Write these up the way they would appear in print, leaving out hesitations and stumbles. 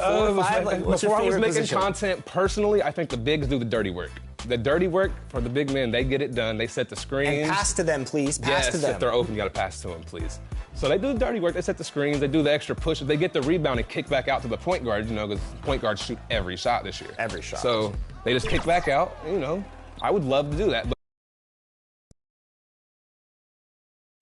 4 or 5? Like, what's your Before I was favorite making position? content, personally, I think the bigs do the dirty work. The dirty work for the big men, they get it done. They set the screens. And pass to them, please. Pass to them. If they're open, you got to pass to them, please. So they do the dirty work. They set the screens. They do the extra push. They get the rebound and kick back out to the point guard, because point guards shoot every shot this year. Every shot. So they just kick back out. I would love to do that.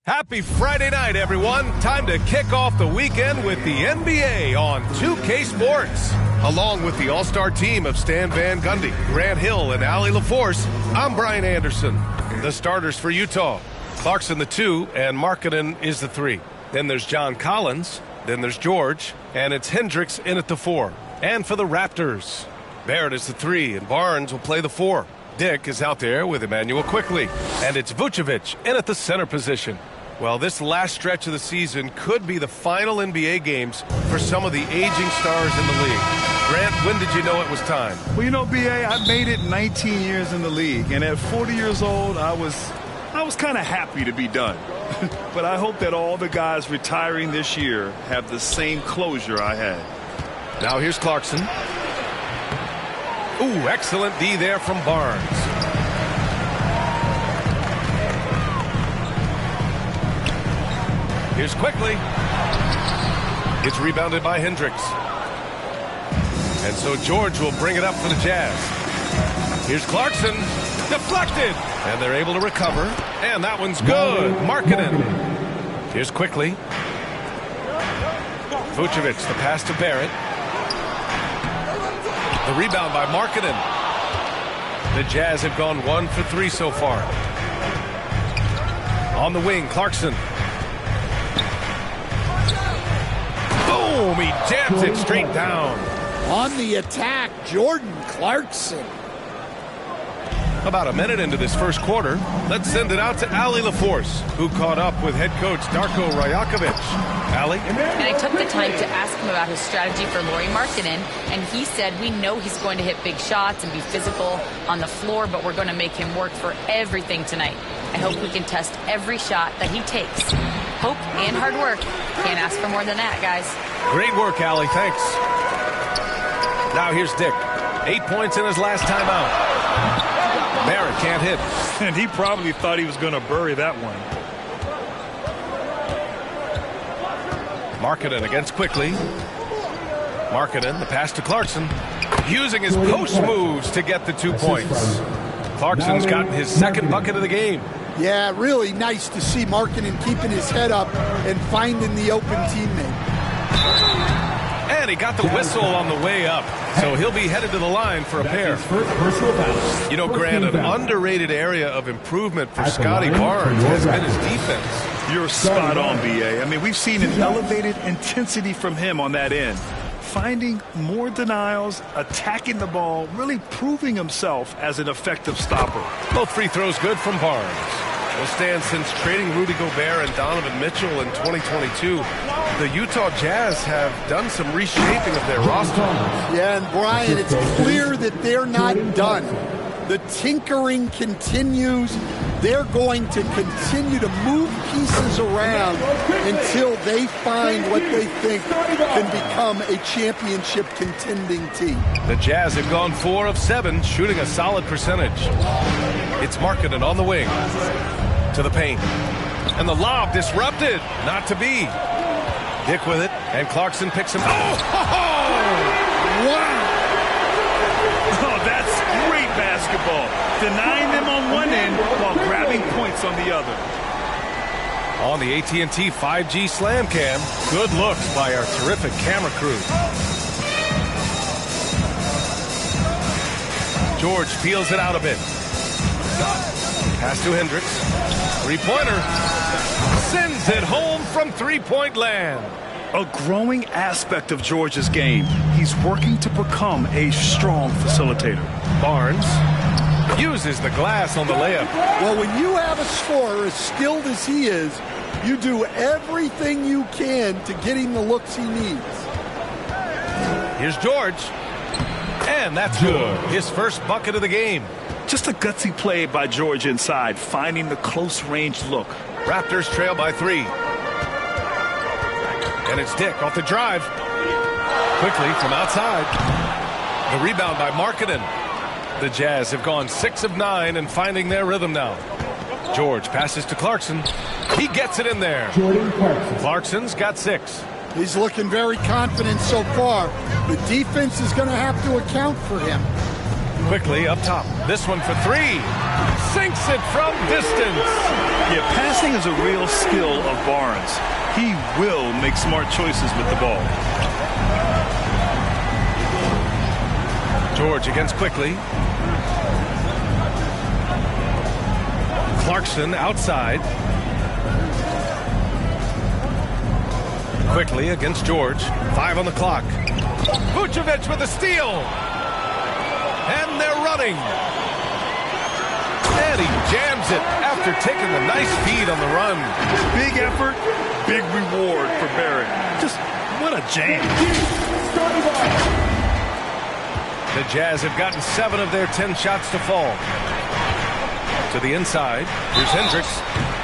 Happy Friday night, everyone. Time to kick off the weekend with the NBA on 2K Sports. Along with the all-star team of Stan Van Gundy, Grant Hill, and Allie LaForce, I'm Brian Anderson. The starters for Utah: Clarkson the 2, and Markkanen is the 3. Then there's John Collins, then there's George, and it's Hendricks in at the 4. And for the Raptors, Barrett is the 3, and Barnes will play the 4. Dick is out there with Emmanuel Quickley, and it's Vucevic in at the center position. Well, this last stretch of the season could be the final NBA games for some of the aging stars in the league. Grant, when did you know it was time? Well, BA, I made it 19 years in the league, and at 40 years old, I was kind of happy to be done. But I hope that all the guys retiring this year have the same closure I had. Now here's Clarkson. Ooh, excellent D there from Barnes. Here's Quickley. It's rebounded by Hendricks. And so George will bring it up for the Jazz. Here's Clarkson. Deflected. And they're able to recover. And that one's good. Markkanen. Here's Quickley. Vucevic, the pass to Barrett. The rebound by Markkanen. The Jazz have gone 1 for 3 so far. On the wing, Clarkson. Boom! He jams it straight down. On the attack, Jordan Clarkson. About a minute into this first quarter, let's send it out to Allie LaForce, who caught up with head coach Darko Rajakovic. Allie? And I took the time to ask him about his strategy for Lauri Markkanen, and he said, we know he's going to hit big shots and be physical on the floor, but we're going to make him work for everything tonight. I hope we can test every shot that he takes. Hope and hard work. Can't ask for more than that, guys. Great work, Allie. Thanks. Now here's Dick. 8 points in his last time out. Barrett can't hit. And he probably thought he was going to bury that one. Markkanen against Quickley. Markkanen, the pass to Clarkson. Using his post moves to get the 2 points. Clarkson's gotten his second bucket of the game. Yeah, really nice to see Markkanen keeping his head up and finding the open teammate. And he got the whistle on the way up, so he'll be headed to the line for a pair. Grant, an underrated area of improvement for Scotty Barnes has been his defense. You're spot on, BA. I mean, we've seen an elevated intensity from him on that end. Finding more denials, attacking the ball, really proving himself as an effective stopper. Both free throws good from Barnes. Will stand since trading Rudy Gobert and Donovan Mitchell in 2022. The Utah Jazz have done some reshaping of their roster. Yeah, and Brian, it's clear that they're not done. The tinkering continues. They're going to continue to move pieces around until they find what they think can become a championship contending team. The Jazz have gone 4 of 7, shooting a solid percentage. It's Markkanen on the wing. To the paint. And the lob disrupted. Not to be. Dick with it. And Clarkson picks him. Oh! Wow! Oh, that's great basketball. Denying them on one end while grabbing points on the other. On the AT&T 5G Slam Cam, good looks by our terrific camera crew. George peels it out a bit. Pass to Hendricks. Three-pointer. Sends it home from three-point land. A growing aspect of George's game. He's working to become a strong facilitator. Barnes uses the glass on the layup. Well, when you have a scorer as skilled as he is, you do everything you can to get him the looks he needs. Here's George. And that's good. His first bucket of the game. Just a gutsy play by George inside, finding the close-range look. Raptors trail by 3. And it's Dick off the drive. Quickly from outside. The rebound by Markkanen. The Jazz have gone 6 of 9 and finding their rhythm now. George passes to Clarkson. He gets it in there. Clarkson's got 6. He's looking very confident so far. The defense is going to have to account for him. Quickly up top. This one for 3. Sinks it from distance. Yeah, passing is a real skill of Barnes. He will make smart choices with the ball. George against Quickly. Clarkson outside. Quickly against George. 5 on the clock. Vucevic with a steal. And they're running. And he jams it after taking a nice feed on the run. Big effort, big reward for Barrett. Just what a jam. The Jazz have gotten 7 of their 10 shots to fall. To the inside. Here's Hendricks.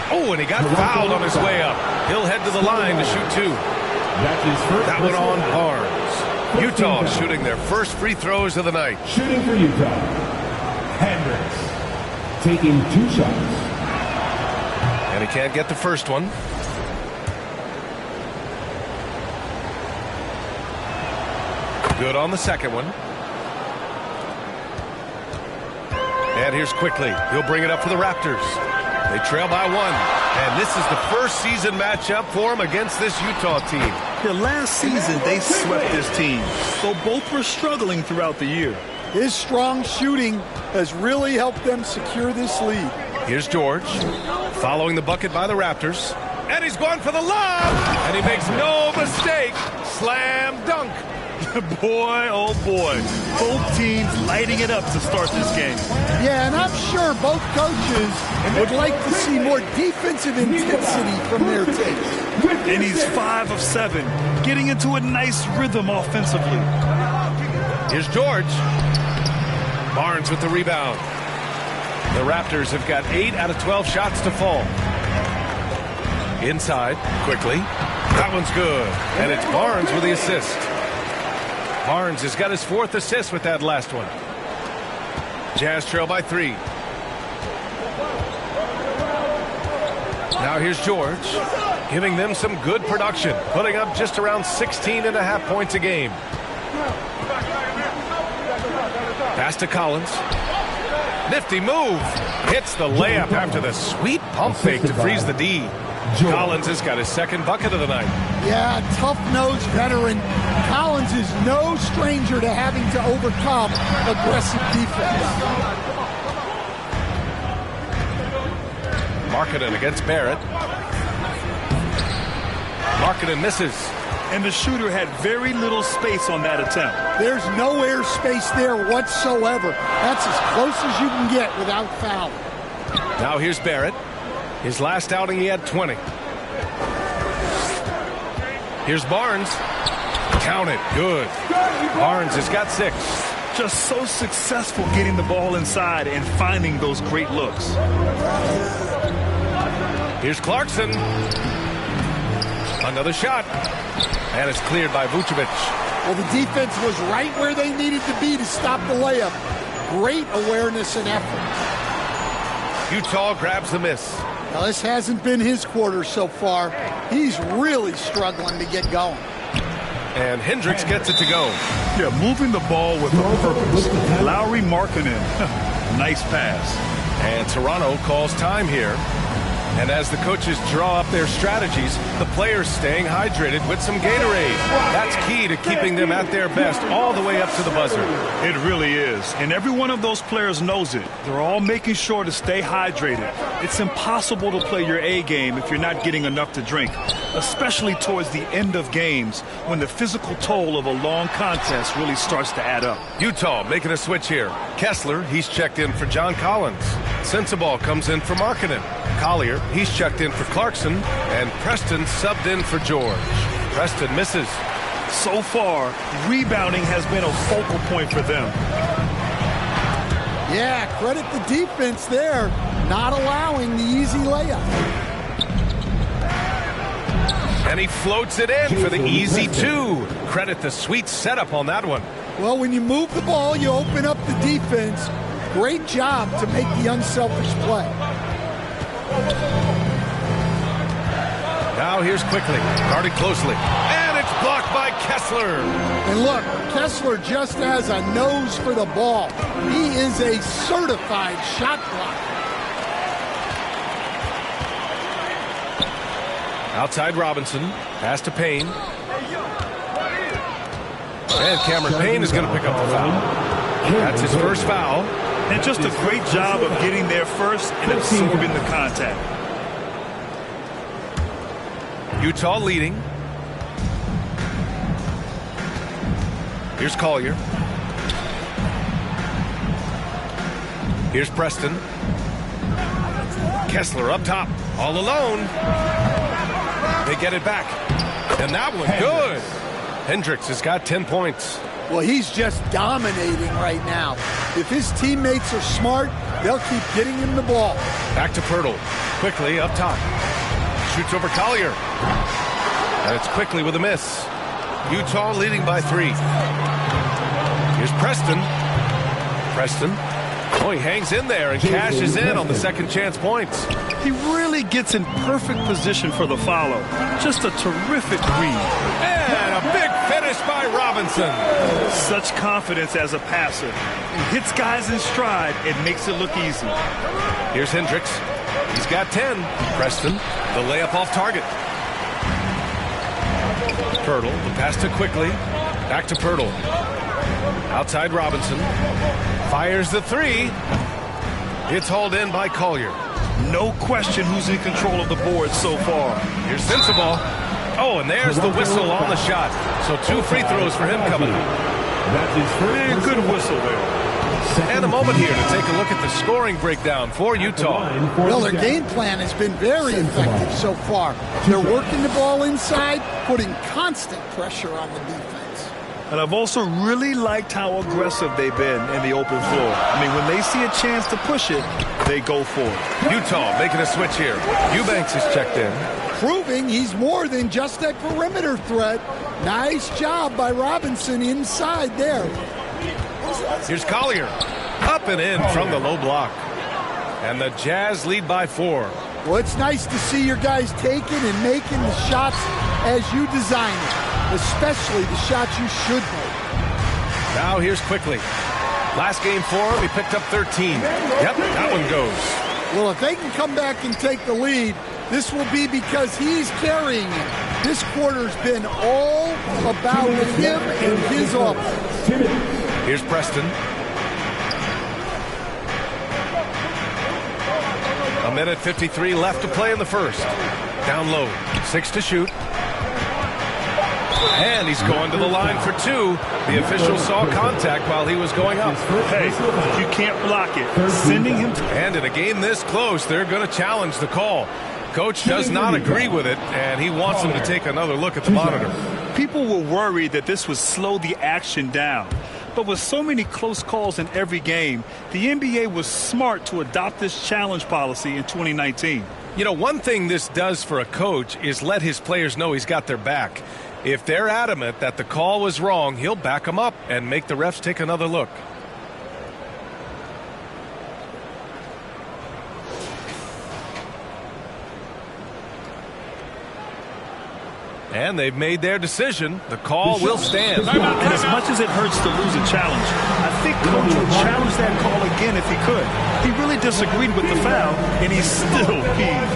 Oh, and he got fouled on his way up. He'll head to the line to shoot 2. That one on Barnes. Utah shooting their first free throws of the night. Shooting for Utah. Hendricks taking 2 shots. And he can't get the first one. Good on the second one. And here's Quickly. He'll bring it up for the Raptors. They trail by 1. And this is the first season matchup for him against this Utah team. Yeah, last season they swept this team, so both were struggling throughout the year. His strong shooting has really helped them secure this lead. Here's George, following the bucket by the Raptors. And he's going for the lob! And he makes no mistake. Slam dunk. Boy, oh boy. Both teams lighting it up to start this game. Yeah, and I'm sure both coaches would like to see more defensive intensity from their teams. And he's 5 of 7, getting into a nice rhythm offensively. Here's George. Barnes with the rebound. The Raptors have got 8 out of 12 shots to fall. Inside, Quickly. That one's good. And it's Barnes with the assist. Barnes has got his 4th assist with that last one. Jazz trail by 3. Now here's George, giving them some good production, putting up just around 16.5 points a game. Pass to Collins. Nifty move. Hits the layup after the sweet pump fake to freeze the D. Collins has got his 2nd bucket of the night. Yeah, tough-nosed veteran. Collins is no stranger to having to overcome aggressive defense. Markkanen against Barrett. Markkanen misses. And the shooter had very little space on that attempt. There's no air space there whatsoever. That's as close as you can get without foul. Now here's Barrett. His last outing, he had 20. Here's Barnes. Count it. Good. Barnes has got 6. Just so successful getting the ball inside and finding those great looks. Here's Clarkson. Another shot. And it's cleared by Vucevic. Well, the defense was right where they needed to be to stop the layup. Great awareness and effort. Utah grabs the miss. Now, this hasn't been his quarter so far. He's really struggling to get going. And Hendricks gets it to go. Yeah, moving the ball with a purpose. Lowry Markkanen. Nice pass. And Toronto calls time here. And as the coaches draw up their strategies, the players staying hydrated with some Gatorade. That's key to keeping them at their best all the way up to the buzzer. It really is. And every one of those players knows it. They're all making sure to stay hydrated. It's impossible to play your A game if you're not getting enough to drink, especially towards the end of games when the physical toll of a long contest really starts to add up. Utah making a switch here. Kessler, he's checked in for John Collins. Sensabaugh comes in for Markkanen. Collier, he's checked in for Clarkson. And Preston subbed in for George. Preston misses. So far, rebounding has been a focal point for them. Yeah, credit the defense there, not allowing the easy layup. And he floats it in for the easy 2. Credit the sweet setup on that one. Well, when you move the ball, you open up the defense. Great job to make the unselfish play. Now here's quickly, guarded closely, and it's blocked by Kessler. And look, Kessler just has a nose for the ball. He is a certified shot blocker. Outside Robinson, pass to Payne. And Cameron Payne is going to pick up the foul. That's his first foul. And just a great job of getting there first and absorbing the contact. Utah leading. Here's Collier. Here's Preston. Kessler up top, all alone. They get it back. And that one, good. Hendricks has got 10 points. Well, he's just dominating right now. If his teammates are smart, they'll keep getting him the ball. Back to Pirtle. Quickly up top. Shoots over Collier. And it's quickly with a miss. Utah leading by 3. Here's Preston. Preston. Oh, he hangs in there and cashes in on the second chance points. He really gets in perfect position for the follow. Just a terrific read. And a big finish by Robinson. Such confidence as a passer. He hits guys in stride and makes it look easy. Here's Hendricks. He's got 10. Preston, the layup off target. Pirtle, the pass to quickly. Back to Pirtle. Outside Robinson. Fires the 3. It's hauled in by Collier. No question who's in control of the board so far. Here's Sensabaugh. Oh, and there's the whistle on the shot. So 2 free throws for him coming up. And good whistle there. And a moment here to take a look at the scoring breakdown for Utah. Well, their game plan has been very effective so far. They're working the ball inside, putting constant pressure on the defense. And I've also really liked how aggressive they've been in the open floor. I mean, when they see a chance to push it, they go for it. Utah making a switch here. Eubanks is checked in. Proving he's more than just a perimeter threat. Nice job by Robinson inside there. Here's Collier. Up and in from the low block. And the Jazz lead by 4. Well, it's nice to see your guys taking and making the shots as you design it, especially the shots you should make. Now here's quickly. Last game for him, he picked up 13. Yep, that one goes. Well, if they can come back and take the lead, this will be because he's carrying it. This quarter's been all about him and his offense. Here's Preston. A minute 53 left to play in the first. Down low, 6 to shoot. And he's going to the line for 2. The official saw contact while he was going up. Hey, you can't block it. Sending him to... And in a game this close, they're going to challenge the call. Coach does not agree with it, and he wants him to take another look at the monitor. People were worried that this would slow the action down. But with so many close calls in every game, the NBA was smart to adopt this challenge policy in 2019. You know, one thing this does for a coach is let his players know he's got their back. If they're adamant that the call was wrong, he'll back them up and make the refs take another look. And they've made their decision. The call will stand. And as much as it hurts to lose a challenge, I think Coach would challenge that call again if he could. He really disagreed with the foul, and he's still peeved.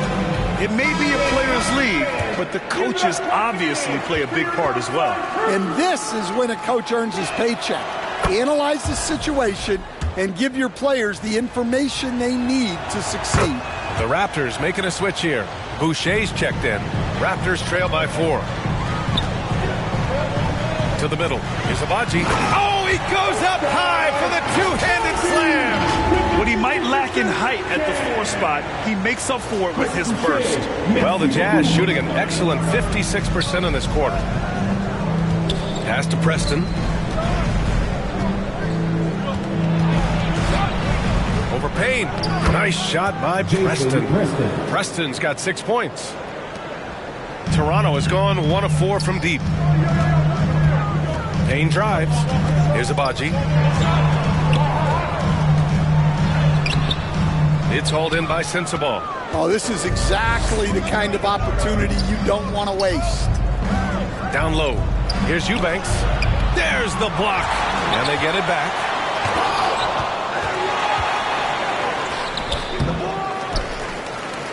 It may be a player's league, but the coaches obviously play a big part as well. And this is when a coach earns his paycheck. Analyze the situation and give your players the information they need to succeed. The Raptors making a switch here. Boucher's checked in. Raptors trail by 4. To the middle. Here's Abaji. Oh, he goes up high for the two-handed slam. What he might lack in height at the 4 spot, he makes up for it with his burst. Well, the Jazz shooting an excellent 56% in this quarter. Pass to Preston. Over Payne. Nice shot by Preston. Preston's got 6 points. Toronto has gone 1 of 4 from deep. Payne drives. Here's Abaji. It's hauled in by Sensabaugh. Oh, this is exactly the kind of opportunity you don't want to waste. Down low. Here's Eubanks. There's the block. And they get it back.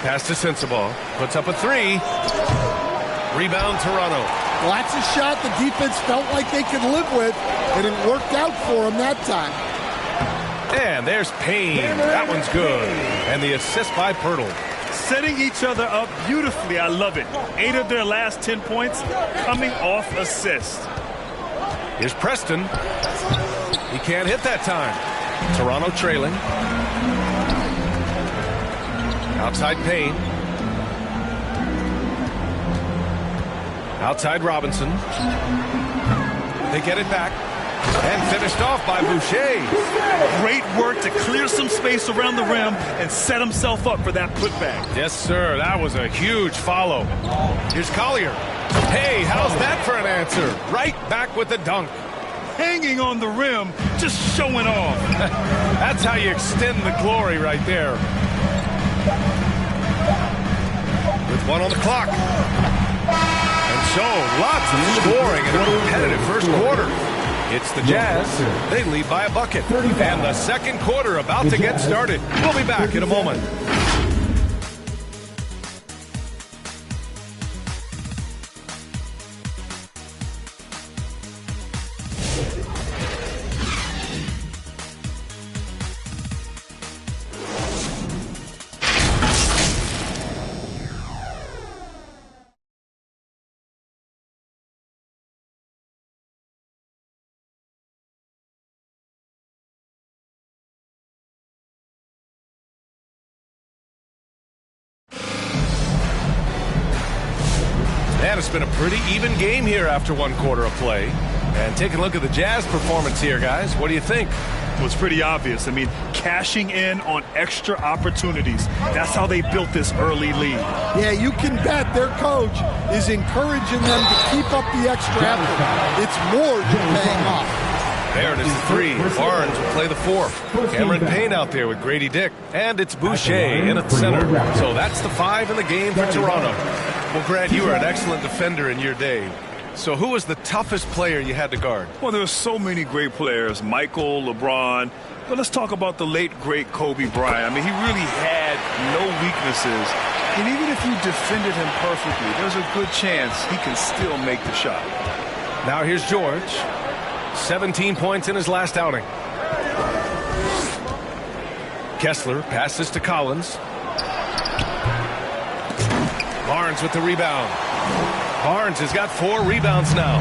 Pass to Sensabaugh. Puts up a 3. Rebound Toronto. Well, that's a shot the defense felt like they could live with, and it worked out for them that time. And there's Payne. That one's good. And the assist by Pirtle. Setting each other up beautifully. I love it. 8 of their last 10 points coming off assist. Here's Preston. He can't hit that time. Toronto trailing. Outside Payne. Outside Robinson. They get it back. And finished off by Boucher. Great work to clear some space around the rim and set himself up for that putback. Yes, sir. That was a huge follow. Here's Collier. Hey, how's that for an answer? Right back with the dunk. Hanging on the rim, just showing off. That's how you extend the glory right there. With 1 on the clock. And so, lots of scoring in a competitive first quarter. It's the Jazz. They lead by a bucket. And the second quarter about to get started. We'll be back in a moment. And it's been a pretty even game here after 1 quarter of play. And taking a look at the Jazz performance here, guys. What do you think? Well, it's pretty obvious. I mean, cashing in on extra opportunities. That's how they built this early lead. Yeah, you can bet their coach is encouraging them to keep up the extra effort. It's more than paying off. There it is, the 3. Barnes will play the 4. Cameron Payne out there with Grady Dick. And it's Boucher in at center. So that's the 5 in the game for Toronto. Well, Grant, you were an excellent defender in your day. So who was the toughest player you had to guard? Well, there were so many great players. Michael, LeBron. But let's talk about the late, great Kobe Bryant. I mean, he really had no weaknesses. And even if you defended him perfectly, there's a good chance he can still make the shot. Now here's George. 17 points in his last outing. Kessler passes to Collins. Barnes with the rebound. Barnes has got 4 rebounds now.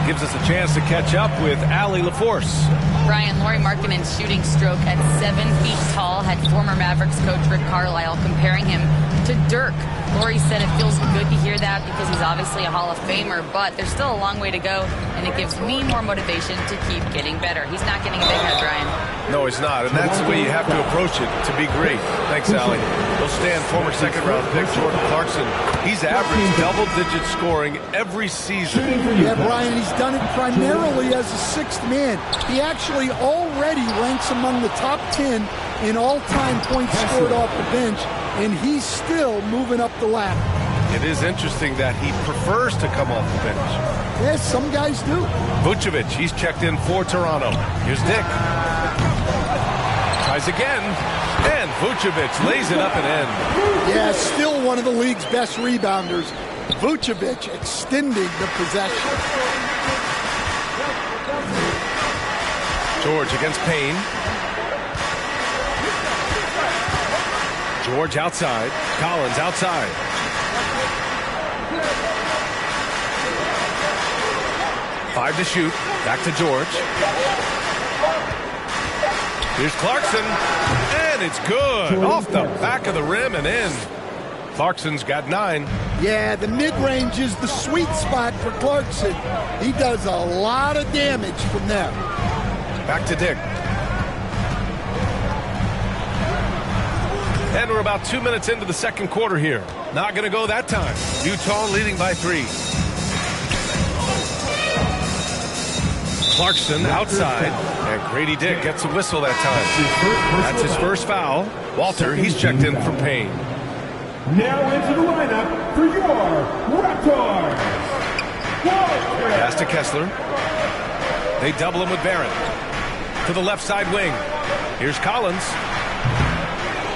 Gives us a chance to catch up with Allie LaForce. Brian, Lauri Markkanen's shooting stroke at 7 feet tall had former Mavericks coach Rick Carlisle comparing him to Dirk. Lauri said it feels good to hear that because he's obviously a Hall of Famer, but there's still a long way to go, and it gives me more motivation to keep getting better. He's not getting a big head, Brian. No, he's not, and that's the way you have to approach it to be great. Thanks, Allie. He'll stand former second-round pick Jordan Clarkson. He's averaged double-digit scoring every season. Yeah, Brian, he's done it primarily as a 6th man. He actually already ranks among the top 10 in all-time points scored off the bench, and he's still moving up the ladder. It is interesting that he prefers to come off the bench. Yes, some guys do. Vucevic, he's checked in for Toronto. Here's Dick. Tries again, and Vucevic lays it up and in. Yeah, still one of the league's best rebounders. Vucevic extending the possession. George against Payne. George outside. Collins outside. Five to shoot. Back to George. Here's Clarkson. And it's good. Off the back of the rim and in. Clarkson's got 9. Yeah, the mid-range is the sweet spot for Clarkson. He does a lot of damage from there. Back to Dick. And we're about 2 minutes into the second quarter here. Not going to go that time. Utah leading by 3. Clarkson outside, and Grady Dick gets a whistle that time. That's his first foul. Walter, he's checked in for Payne. Now into the lineup for your Raptors. Pass to Kessler. They double him with Barrett. To the left side wing. Here's Collins.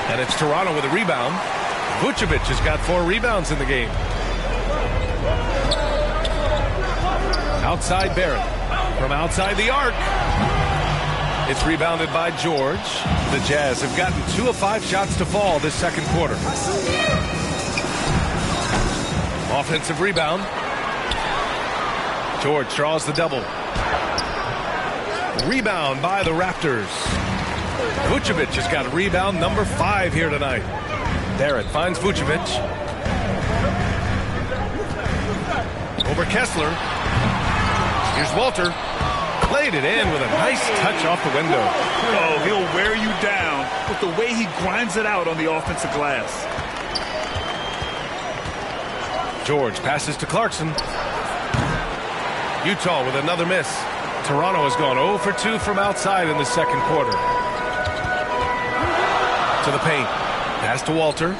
And it's Toronto with a rebound. Vucevic has got 4 rebounds in the game. Outside Barrett. From outside the arc. It's rebounded by George. The Jazz have gotten 2 of 5 shots to fall this second quarter. Offensive rebound. George draws the double. Rebound by the Raptors. Vucevic has got rebound number 5 here tonight. Barrett finds Vucevic. Over Kessler. Here's Walter. Played it in with a nice touch off the window. Oh, he'll wear you down with the way he grinds it out on the offensive glass. George passes to Clarkson. Utah with another miss. Toronto has gone 0 for 2 from outside in the second quarter. To the paint. Pass to Walter.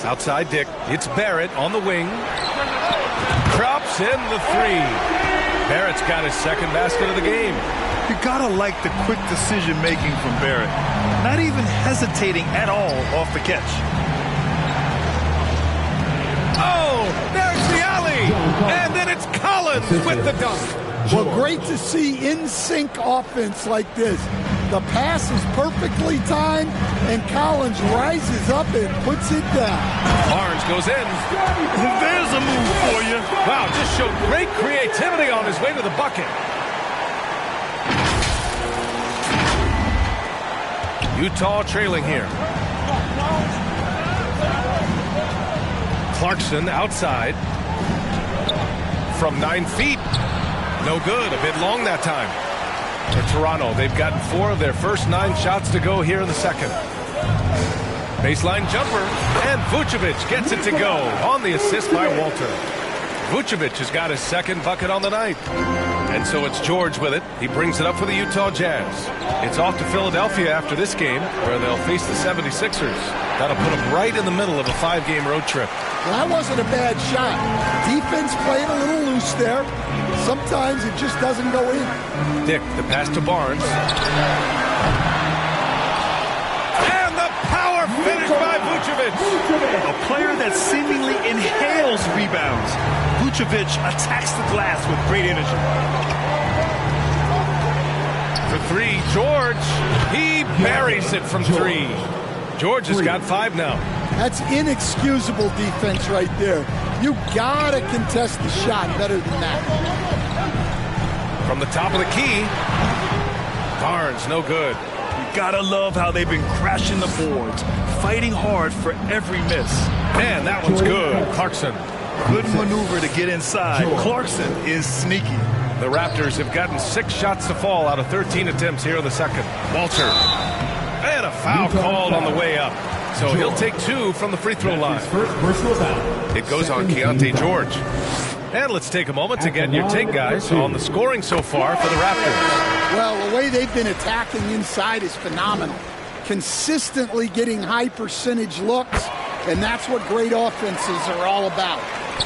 Outside Dick. It's Barrett on the wing. Drops in the 3. Barrett's got his second basket of the game. You gotta like the quick decision making from Barrett. Not even hesitating at all off the catch. Oh, there's the alley. And then it's Collins with the dunk. Well, great to see in-sync offense like this. The pass is perfectly timed, and Collins rises up and puts it down. Barnes goes in. There's a move for you. Wow, just showed great creativity on his way to the bucket. Utah trailing here. Clarkson outside. From 9 feet. No good. A bit long that time. For Toronto, they've gotten 4 of their first 9 shots to go here in the second. Baseline jumper, and Vucevic gets it to go on the assist by Walter. Vucevic has got his second bucket on the night. And so it's George with it. He brings it up for the Utah Jazz. It's off to Philadelphia after this game, where they'll face the 76ers. That'll put them right in the middle of a 5-game road trip. Well, that wasn't a bad shot. Defense played a little loose there. Sometimes it just doesn't go in. Dick, the pass to Barnes. And the power finish by Vucevic. A player that seemingly inhales rebounds. Vucevic attacks the glass with great energy. For 3, George. He buries it from 3. George has got 5 now. That's inexcusable defense right there. You gotta contest the shot better than that. From the top of the key. Barnes, no good. You gotta love how they've been crashing the boards, fighting hard for every miss. And that one's good. Clarkson. Good maneuver to get inside. Clarkson is sneaky. The Raptors have gotten 6 shots to fall out of 13 attempts here in the second. Walter. And a foul called on the way up. So he'll take 2 from the free throw line. It goes on Keontae George. And let's take a moment to get your take, guys, on the scoring so far for the Raptors. Well, the way they've been attacking inside is phenomenal. Consistently getting high percentage looks, and that's what great offenses are all about.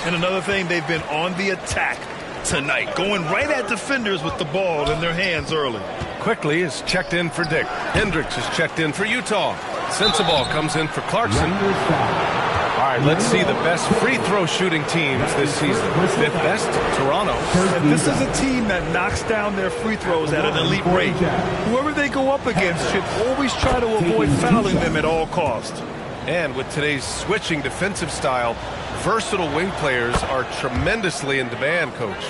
And another thing, they've been on the attack tonight, going right at defenders with the ball in their hands early. Quickly is checked in for Dick. Hendricks is checked in for Utah. Sensabaugh comes in for Clarkson. All right, let's see the best free throw shooting teams this season. 5th best, Toronto. And this is a team that knocks down their free throws at an elite rate. Whoever they go up against should always try to avoid fouling them at all costs. And with today's switching defensive style, versatile wing players are tremendously in demand, Coach.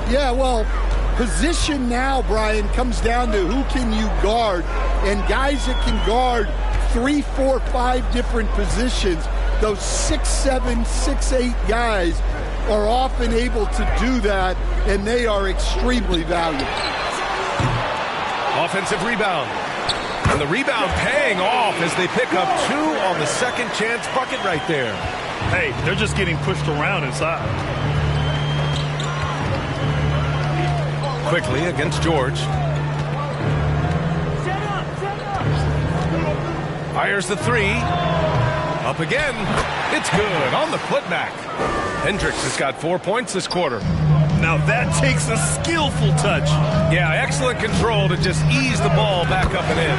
Yeah, well, position now, Brian, comes down to who can you guard. And guys that can guard 3, 4, 5 different positions, those 6'7", 6'8" guys are often able to do that, and they are extremely valuable. Offensive rebound. And the rebound paying off as they pick up 2 on the second chance bucket right there. Hey, they're just getting pushed around inside. Quickly against George. Fires the 3. Up again. It's good on the putback. Hendricks has got 4 points this quarter. Now that takes a skillful touch. Yeah, excellent control to just ease the ball back up and in.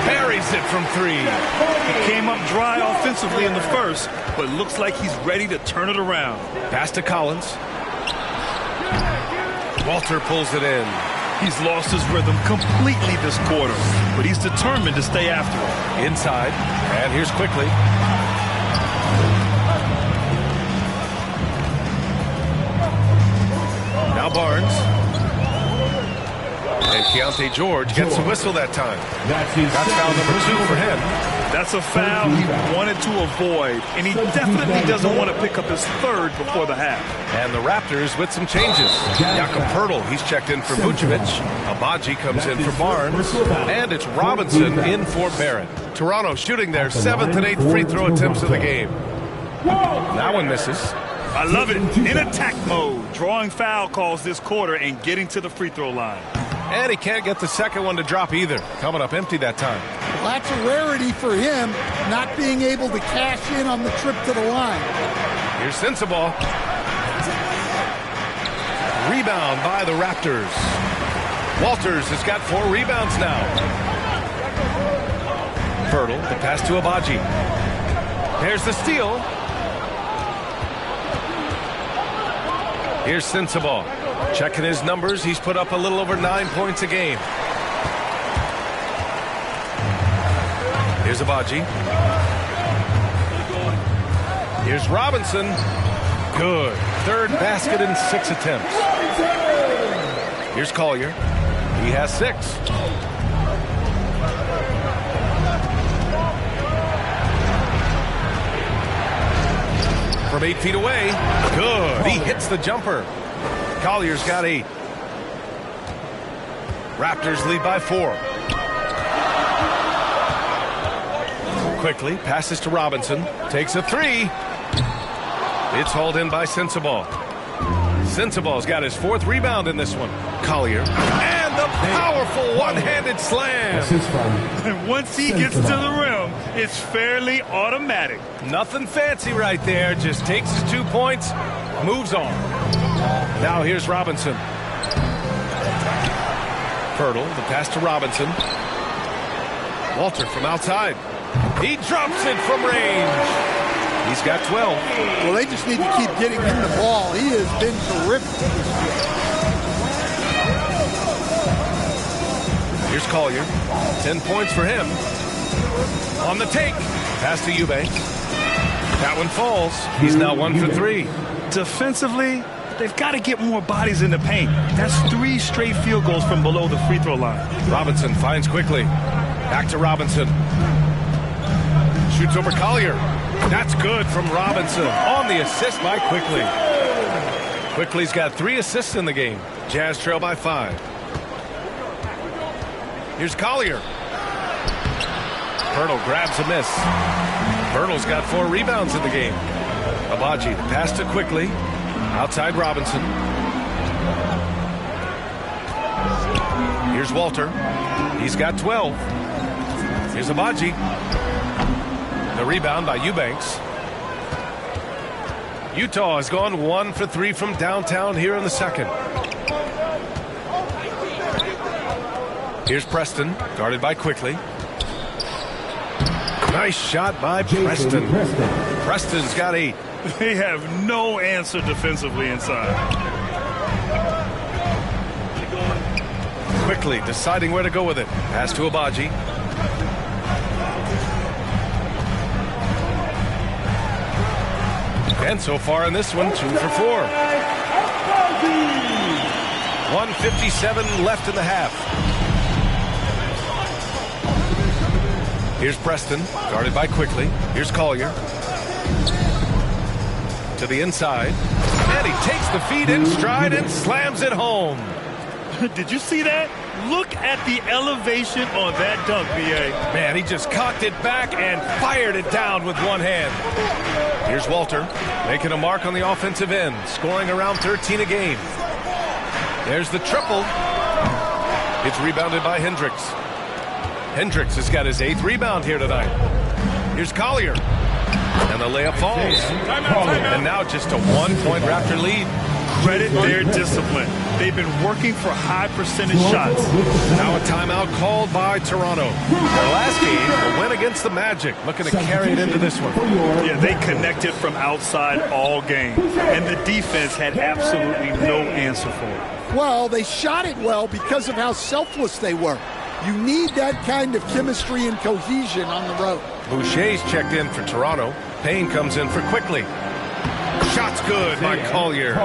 Parries it from 3. He came up dry offensively in the first, but looks like he's ready to turn it around. Pass to Collins. Walter pulls it in. He's lost his rhythm completely this quarter, but he's determined to stay after it. Inside, and here's Quickly. Now Barnes. And Keontae George gets a whistle that time. That's foul number 2 for him. That's a foul he wanted to avoid, and he definitely doesn't want to pick up his 3rd before the half. And the Raptors with some changes. Jakob Poeltl, he's checked in for Vucevic. Abaji comes in for Barnes. And it's Robinson in for Barrett. Toronto shooting their 7th and 8th free throw attempts of the game. That one misses. I love it. In attack mode, drawing foul calls this quarter and getting to the free throw line. And he can't get the second one to drop either. Coming up empty that time. Well, that's a rarity for him, not being able to cash in on the trip to the line. Here's Sensabaugh. Rebound by the Raptors. Walters has got 4 rebounds now. Poeltl, the pass to Abaji. There's the steal. Here's Sensabaugh. Checking his numbers, he's put up a little over 9 points a game. Here's Abaji. Here's Robinson. Good. 3rd basket in 6 attempts. Here's Collier. He has 6. From 8 feet away. Good. He hits the jumper. Collier's got 8. Raptors lead by 4. Quickly passes to Robinson. Takes a 3. It's hauled in by Sensabaugh. Sensabaugh's got his 4th rebound in this one. Collier. And the powerful one-handed slam. And once he gets to the rim, it's fairly automatic. Nothing fancy right there. Just takes his 2 points, moves on. Now here's Robinson. Poeltl, the pass to Robinson. Walter from outside. He drops it from range. He's got 12. Well, they just need to keep getting him the ball. He has been terrific this year. Here's Collier. 10 points for him. On the take. Pass to Eubanks. That one falls. He's now 1 for 3. Defensively, they've got to get more bodies in the paint. That's 3 straight field goals from below the free throw line. Robinson finds Quickly. Back to Robinson. Shoots over Collier. That's good from Robinson on the assist by Quickly. Quickly's got 3 assists in the game. Jazz trail by 5. Here's Collier. Poeltl grabs a miss. Poeltl's got 4 rebounds in the game. Abaji, the pass to Quickly. Outside Robinson. Here's Walter. He's got 12. Here's Abaji. The rebound by Eubanks. Utah has gone 1 for 3 from downtown here in the second. Here's Preston, guarded by Quickly. Nice shot by Preston. Preston's got 8. They have no answer defensively inside. Quickly deciding where to go with it. Pass to Abaji. And so far in this one, 2 for 4. 1:57 left in the half. Here's Preston, guarded by Quickly. Here's Collier. To the inside. And he takes the feed in stride and slams it home. Did you see that? Look at the elevation on that dunk, B.A. Man, he just cocked it back and fired it down with one hand. Here's Walter making a mark on the offensive end, scoring around 13 a game. There's the triple. It's rebounded by Hendricks. Hendricks has got his 8th rebound here tonight. Here's Collier. And the layup falls. And now just a 1-point Raptor lead. Credit their discipline. They've been working for high percentage shots. Now a timeout called by Toronto. Their last game, a win against the Magic. Looking to carry it into this one. Yeah, they connected from outside all game. And the defense had absolutely no answer for it. Well, they shot it well because of how selfless they were. You need that kind of chemistry and cohesion on the road. Boucher's checked in for Toronto. Payne comes in for Quickly. Shot's good by Collier.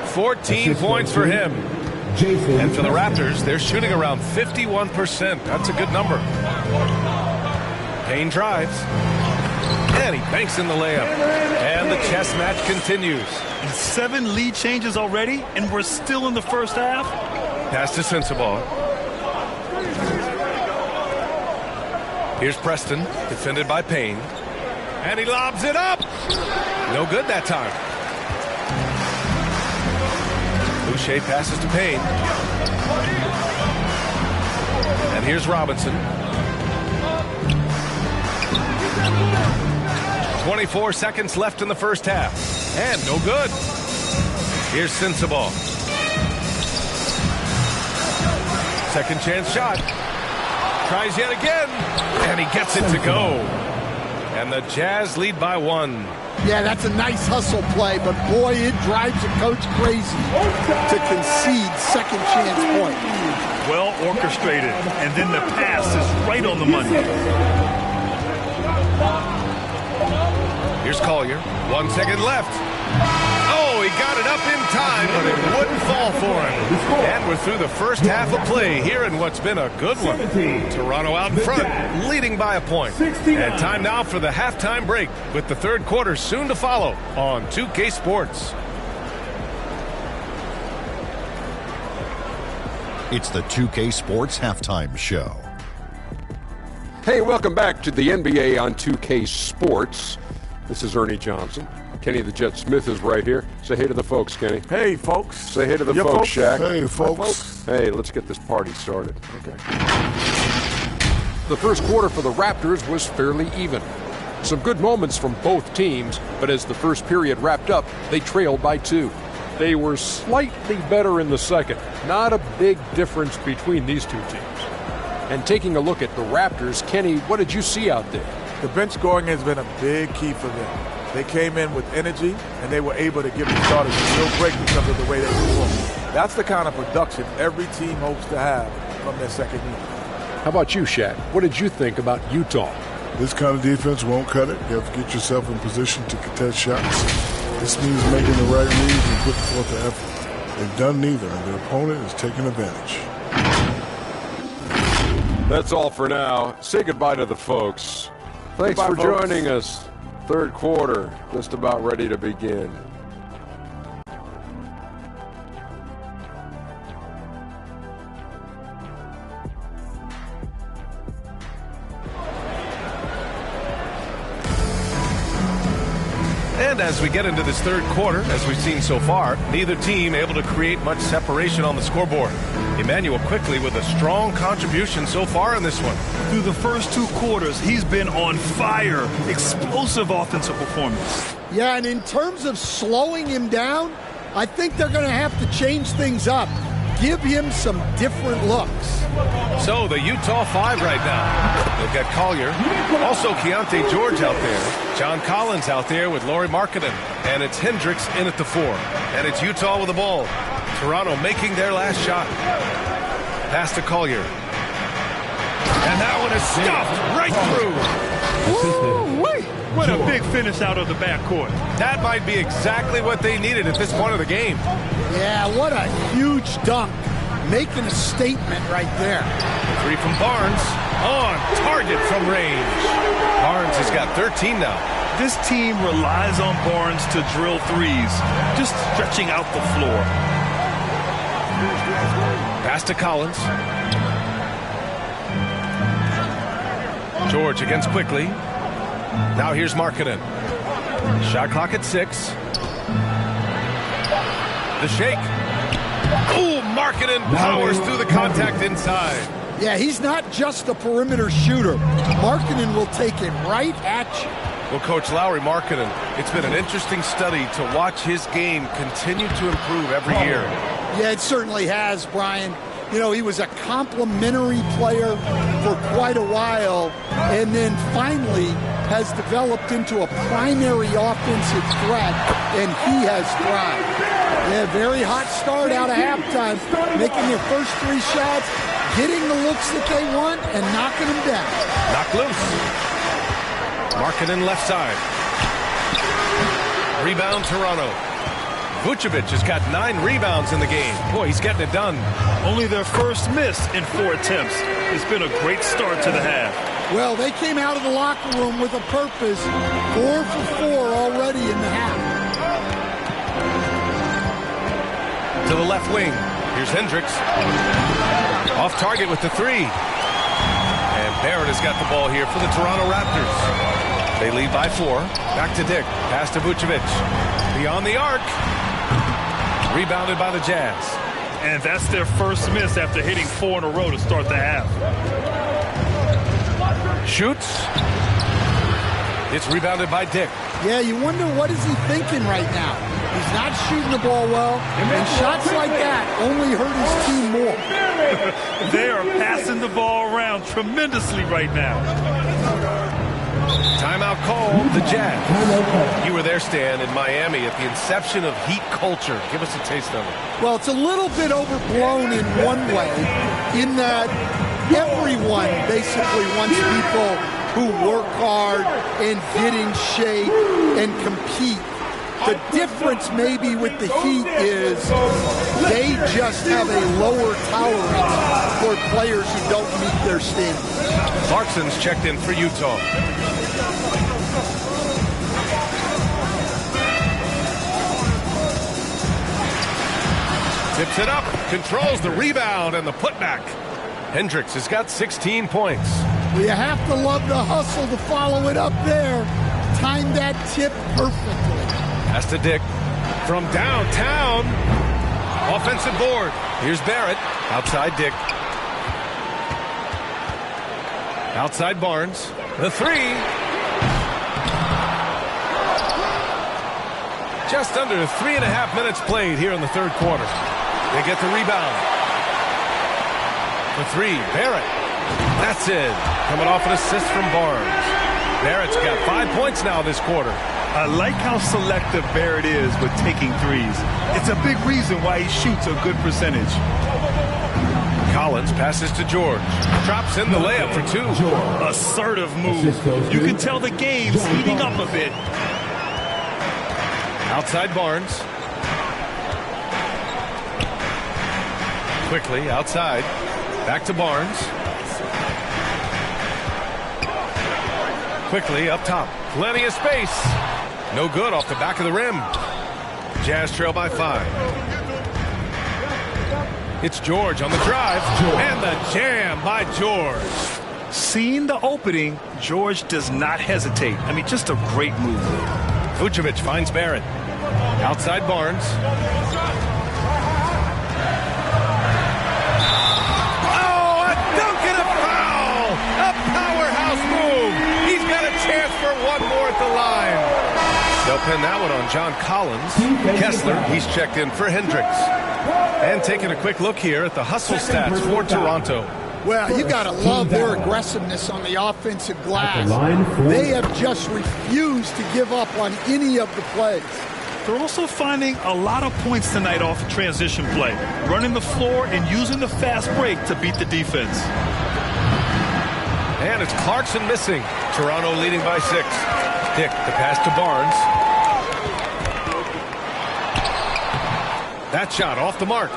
14 points for him. And for the Raptors, they're shooting around 51%. That's a good number. Payne drives. And he banks in the layup. And the chess match continues. 7 lead changes already, and we're still in the first half. Pass to Sensabaugh. Here's Preston, defended by Payne. And he lobs it up. No good that time. Boucher passes to Payne. And here's Robinson. 24 seconds left in the first half. And no good. Here's Sensabaugh. Second chance shot. Tries yet again. And he gets it to go. And the Jazz lead by 1. Yeah, that's a nice hustle play, but boy, it drives a coach crazy to concede second chance point. Well orchestrated, and then the pass is right on the money. Here's Collier. 1 second left. Oh, he got it up in time, but it wouldn't fall for him. And we're through the first half of play here in what's been a good one. Toronto out in front, leading by a point. And time now for the halftime break, with the third quarter soon to follow on 2K Sports. It's the 2K Sports Halftime Show. Hey, welcome back to the NBA on 2K Sports. This is Ernie Johnson. Kenny the Jet Smith is right here. Say hey to the folks, Kenny. Hey, folks. Say hey to the folks, Shaq. Hey, folks. Hey, let's get this party started. Okay. The first quarter for the Raptors was fairly even. Some good moments from both teams, but as the first period wrapped up, they trailed by 2. They were slightly better in the second. Not a big difference between these two teams. And taking a look at the Raptors, Kenny, what did you see out there? The bench scoring has been a big key for them. They came in with energy, and they were able to give the starters a real break because of the way they performed. That's the kind of production every team hopes to have from their second unit. How about you, Shaq? What did you think about Utah? This kind of defense won't cut it. You have to get yourself in position to contest shots. This means making the right moves and putting forth the effort. They've done neither, and their opponent is taking advantage. That's all for now. Say goodbye to the folks. Thanks Goodbye, for folks. joining us. Third quarter, just about ready to begin. And as we get into this third quarter, as we've seen so far, neither team able to create much separation on the scoreboard. Emmanuel Quickly with a strong contribution so far in this one. Through the first 2 quarters, he's been on fire. Explosive offensive performance. Yeah, and in terms of slowing him down, I think they're going to have to change things up. Give him some different looks. So the Utah 5 right now. They've got Collier. Also Keontae George out there. John Collins out there with Lauri Markkanen. And it's Hendricks in at the 4. And it's Utah with the ball. Toronto making their last shot. Pass to Collier. And that one is stuffed right through. Woo-wee. What a big finish out of the backcourt. That might be exactly what they needed at this point of the game. Yeah, what a huge dunk. Making a statement right there. 3 from Barnes. On target from range. Barnes has got 13 now. This team relies on Barnes to drill threes, just stretching out the floor. Pass to Collins. George against Quickly. Now here's Markkanen. Shot clock at 6. The shake. Ooh, Markkanen powers through the contact inside. Yeah, he's not just a perimeter shooter. Markkanen will take it right at you. Well, Coach Lauri Markkanen, it's been an interesting study to watch his game continue to improve every year. Yeah, it certainly has, Brian. You know, he was a complimentary player for quite a while, and then finally has developed into a primary offensive threat, and he has thrived. Yeah, very hot start out of halftime, making their first 3 shots, getting the looks that they want, and knocking them down. Knock loose. Markkanen left side. Rebound Toronto. Vucevic has got 9 rebounds in the game. Boy, he's getting it done. Only their first miss in 4 attempts. It's been a great start to the half. Well, they came out of the locker room with a purpose. 4 for 4 already in the half. To the left wing. Here's Hendricks. Off target with the 3. And Barrett has got the ball here for the Toronto Raptors. They lead by 4. Back to Dick. Pass to Vucevic. Beyond the arc. Rebounded by the Jazz. And that's their first miss after hitting 4 in a row to start the half. Shoots. It's rebounded by Dick. Yeah, you wonder what is he thinking right now. He's not shooting the ball well, and shots like that only hurt his team more. They are passing the ball around tremendously right now. Timeout called the Jazz. You were there, Stan, in Miami at the inception of Heat culture. Give us a taste of it. Well, it's a little bit overblown in one way, in that everyone basically wants people who work hard and get in shape and compete. The difference maybe with the Heat is they just have a lower tolerance for players who don't meet their standards. Clarkson's checked in for Utah. Tips it up, controls the rebound and the putback. Hendricks has got 16 points. Well, you have to love the hustle to follow it up there. Timed that tip perfectly. Pass to Dick. From downtown. Offensive board. Here's Barrett. Outside Dick. Outside Barnes. The 3. Just under 3.5 minutes played here in the third quarter. They get the rebound. The 3. Barrett. That's it. Coming off an assist from Barnes. Barrett's got 5 points now this quarter. I like how selective Barrett is with taking threes. It's a big reason why he shoots a good percentage. Collins passes to George. Drops in the layup for 2. Assertive move. You can tell the game's heating up a bit. Outside Barnes. Quickly outside. Back to Barnes. Quickly up top. Plenty of space. No good off the back of the rim. Jazz trail by 5. It's George on the drive. And the jam by George. Seeing the opening, George does not hesitate. I mean, just a great move. Vucevic finds Barrett. Outside Barnes. Oh, a dunk and a foul! A powerhouse move! He's got a chance for one more at the line. They'll pin that one on John Collins. Kessler, he's checked in for Hendricks. And taking a quick look here at the hustle stats for Toronto. Well, you got to love their aggressiveness on the offensive glass. They have just refused to give up on any of the plays. They're also finding a lot of points tonight off of transition play, running the floor and using the fast break to beat the defense. And it's Clarkson missing. Toronto leading by 6. Dick, the pass to Barnes. That shot off the mark.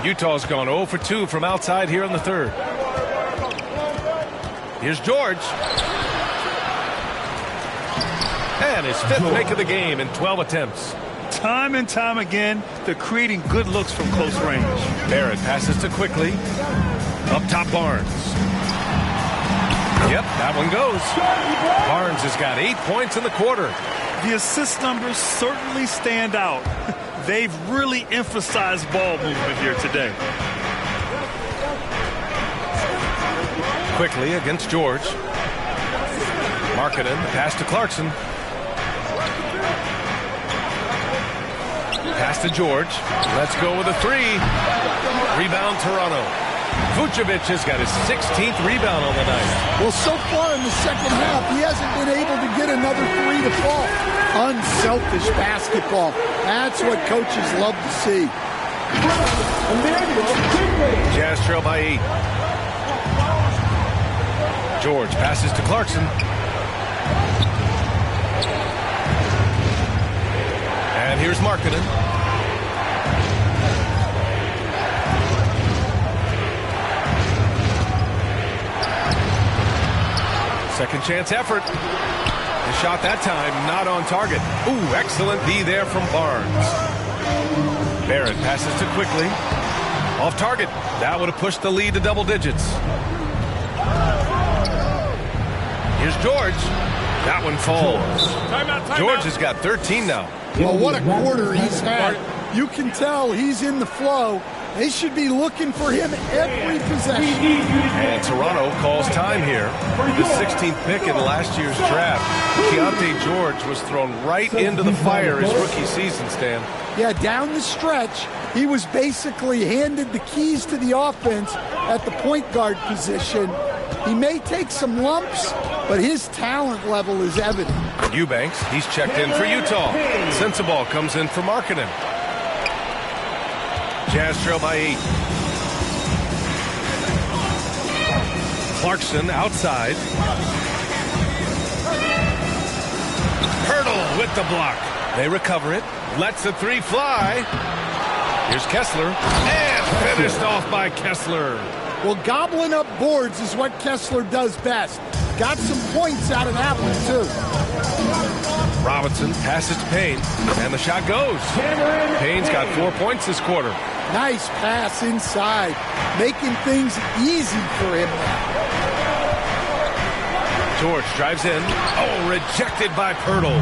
Utah's gone 0 for 2 from outside here in the third. Here's George. And his 5th make of the game in 12 attempts. Time and time again, they're creating good looks from close range. Barrett passes to Quickly. Up top, Barnes. Yep, that one goes. Barnes has got 8 points in the quarter. The assist numbers certainly stand out. They've really emphasized ball movement here today. Quickly against George. Markkanen, pass to Clarkson. Pass to George. Let's go with a 3. Rebound, Toronto. Vucevic has got his 16th rebound on the night. Well, so far in the second half, he hasn't been able to get another 3 to fall. Unselfish basketball. That's what coaches love to see. Jazz trail by 8. George passes to Clarkson. And here's Markkanen. Second chance effort. The shot that time not on target. Ooh, excellent D there from Barnes. Barrett passes to Quickly. Off target. That would have pushed the lead to double digits. Here's George. That one falls. George has got 13 now. Well, what a quarter he's had. You can tell he's in the flow. They should be looking for him every possession. And Toronto calls time here. The 16th pick in last year's draft. Keontae George was thrown right into the fire his rookie season, Stan. Yeah, down the stretch, he was basically handed the keys to the offense at the point guard position. He may take some lumps, but his talent level is evident. Eubanks, he's checked in for Utah. Sensabaugh comes in for Markkanen. Jazz trail by 8. Clarkson outside. Hurdle with the block. They recover it. Lets the 3 fly. Here's Kessler. And finished off by Kessler. Well, gobbling up boards is what Kessler does best. Got some points out of that one, too. Robinson passes to Payne, and the shot goes. Payne's got 4 points this quarter. Nice pass inside, making things easy for him. George drives in. Oh, rejected by Pirtle.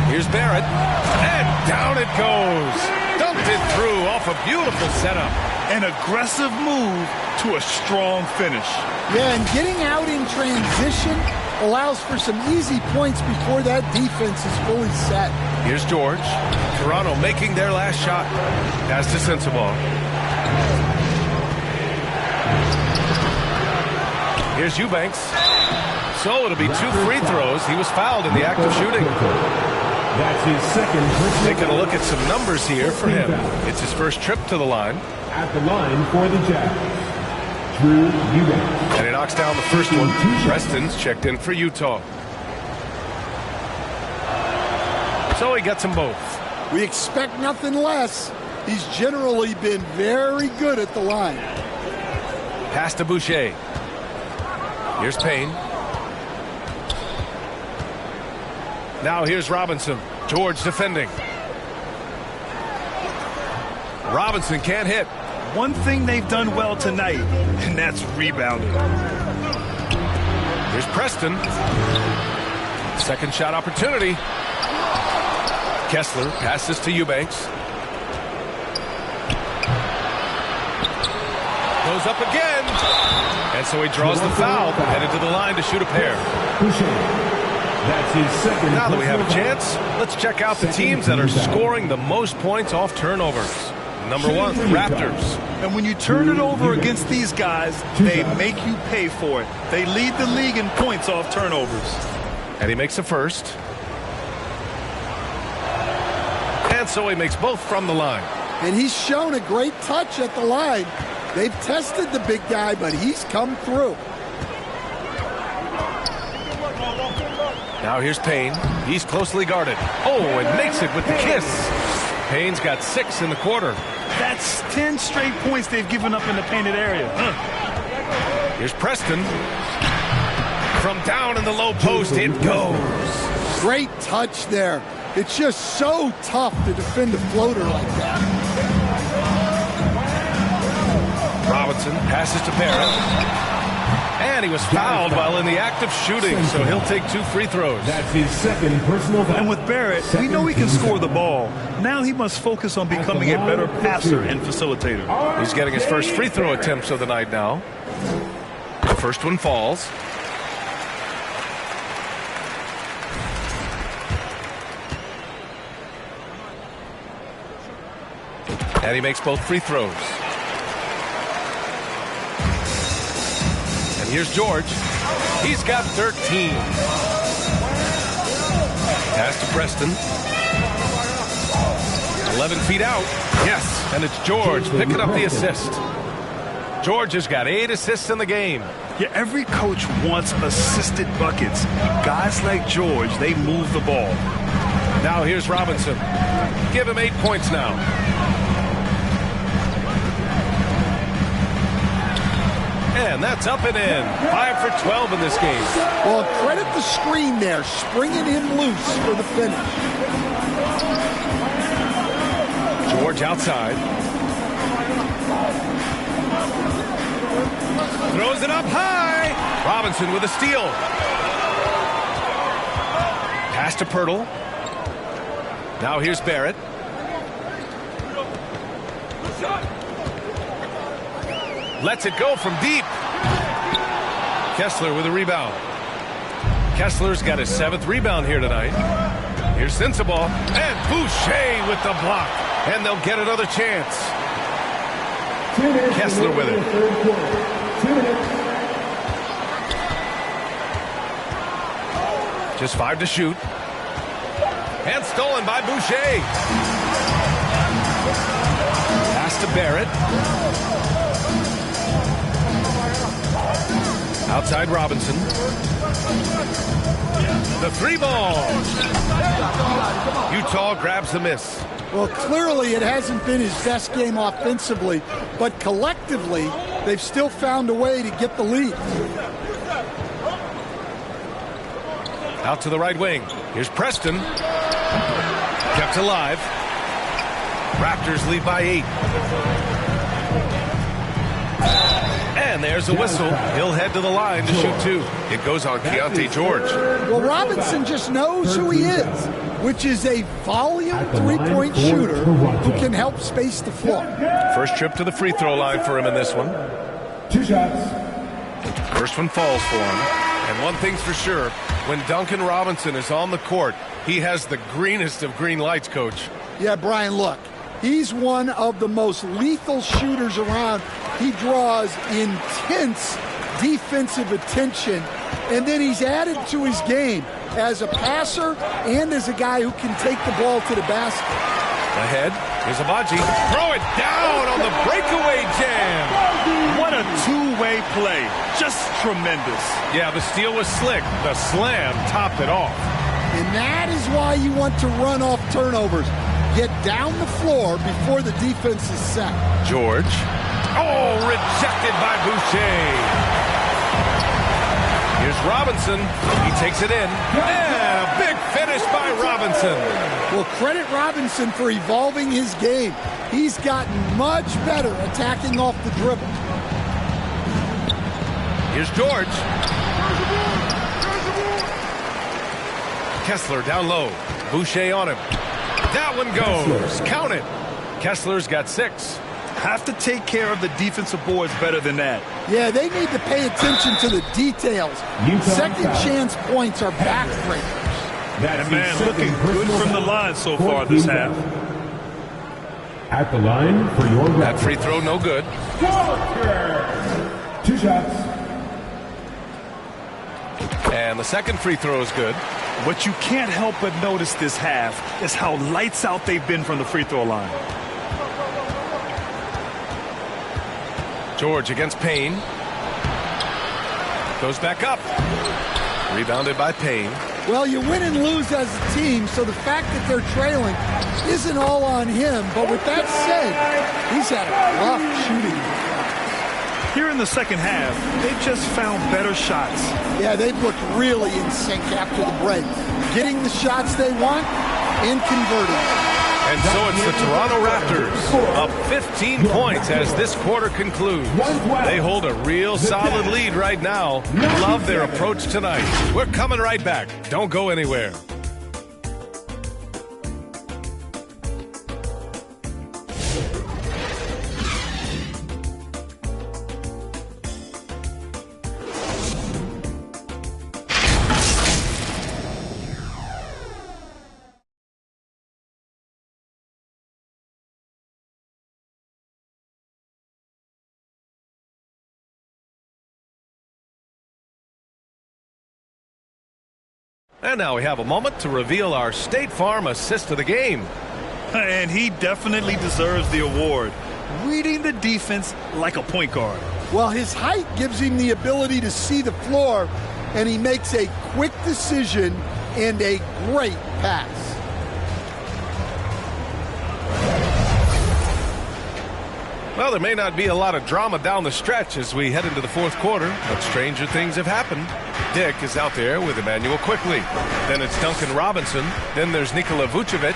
Here's Barrett, and down it goes. Dumped it through off a beautiful setup. An aggressive move to a strong finish. Yeah, and getting out in transition allows for some easy points before that defense is fully set. Here's George. Toronto making their last shot. Pass to Sensabaugh. Here's Eubanks. So it'll be 2 free throws. He was fouled in the act of shooting. That's his second. Taking a look at some numbers here for him. It's his first trip to the line. At the line for the Jazz, Drew Eubanks. And he knocks down the first one. Preston's checked in for Utah. So he gets them both. We expect nothing less. He's generally been very good at the line. Pass to Boucher. Here's Payne. Now here's Robinson. George defending. Robinson can't hit. One thing they've done well tonight, and that's rebounding. Here's Preston. Second shot opportunity. Kessler passes to Eubanks. Goes up again. And so he draws the foul, headed to the line to shoot a pair. That's his second. Now that we have a chance, let's check out the teams that are scoring the most points off turnovers. Number 1, the Raptors. And when you turn it over against these guys, they make you pay for it. They lead the league in points off turnovers. And he makes a first. And so he makes both from the line. And he's shown a great touch at the line. They've tested the big guy, but he's come through. Now here's Payne. He's closely guarded. Oh, and makes it with the kiss. Payne's got 6 in the quarter. That's 10 straight points they've given up in the painted area. Here's Preston. From down in the low post, it goes. Great touch there. It's just so tough to defend a floater like that. Robinson passes to Barrett. And he was fouled while in the act of shooting, so he'll take 2 free throws. That's his second personal foul. And with Barrett, we know he can score the ball. Now he must focus on becoming a better passer and facilitator. He's getting his first free throw attempts of the night now. The first one falls. And he makes both free throws. Here's George. He's got 13. Pass to Preston. 11 feet out. Yes, and it's George picking up the assist. George has got 8 assists in the game. Yeah, every coach wants assisted buckets. Guys like George, they move the ball. Now here's Robinson. Give him 8 points now. And that's up and in. 5 for 12 in this game. Well, credit the screen there, springing him loose for the finish. George outside. Throws it up high. Robinson with a steal. Pass to Pirtle. Now here's Barrett. Lets it go from deep. Kessler with a rebound. Kessler's got his 7th rebound here tonight. Here's Sensabaugh. And Boucher with the block. And they'll get another chance. Kessler with it. 2 minutes. Just 5 to shoot. And stolen by Boucher. Pass to Barrett. Outside Robinson. The 3 ball. Utah grabs the miss. Well, clearly it hasn't been his best game offensively, but collectively they've still found a way to get the lead. Out to the right wing. Here's Preston. Kept alive. Raptors lead by 8. And there's a whistle. He'll head to the line to shoot 2. It goes on Keontae George. Well, Robinson just knows who he is, which is a volume 3-point shooter who can help space the floor. First trip to the free throw line for him in this one. 2 shots. First one falls for him. And one thing's for sure, when Duncan Robinson is on the court, he has the greenest of green lights, Coach. Yeah, Brian, look. He's one of the most lethal shooters around. He draws intense defensive attention, and then he's added to his game as a passer and as a guy who can take the ball to the basket. Ahead, here's Abaji. Throw it down on the breakaway jam. What a two-way play. Just tremendous. Yeah, the steal was slick. The slam topped it off. And that is why you want to run off turnovers. Get down the floor before the defense is set. George. Oh, rejected by Boucher. Here's Robinson. He takes it in. And a big finish by Robinson. Well, credit Robinson for evolving his game. He's gotten much better attacking off the dribble. Here's George. Kessler down low. Boucher on him. That one goes. Count it. Kessler's got 6. Have to take care of the defensive boards better than that. Yeah, they need to pay attention to the details. Second chance points are backbreakers. And man, looking good from the line so far this half. At the line for your that free throw, no good. 2 shots. And the second free throw is good. What you can't help but notice this half is how lights out they've been from the free throw line. George against Payne. Goes back up. Rebounded by Payne. Well, you win and lose as a team, so the fact that they're trailing isn't all on him. But with that said, he's had a rough shooting. Here in the second half, they've just found better shots. Yeah, they've looked really in sync after the break. getting the shots they want and converting. And so it's the Toronto Raptors up 15 points as this quarter concludes. They hold a real solid lead right now. Love their approach tonight. We're coming right back. Don't go anywhere. And now we have a moment to reveal our State Farm assist of the game. And he definitely deserves the award. Reading the defense like a point guard. Well, his height gives him the ability to see the floor, and he makes a quick decision and a great pass. Well, there may not be a lot of drama down the stretch as we head into the fourth quarter, but stranger things have happened. Dick is out there with Emmanuel Quickly. Then it's Duncan Robinson. Then there's Nikola Vucevic.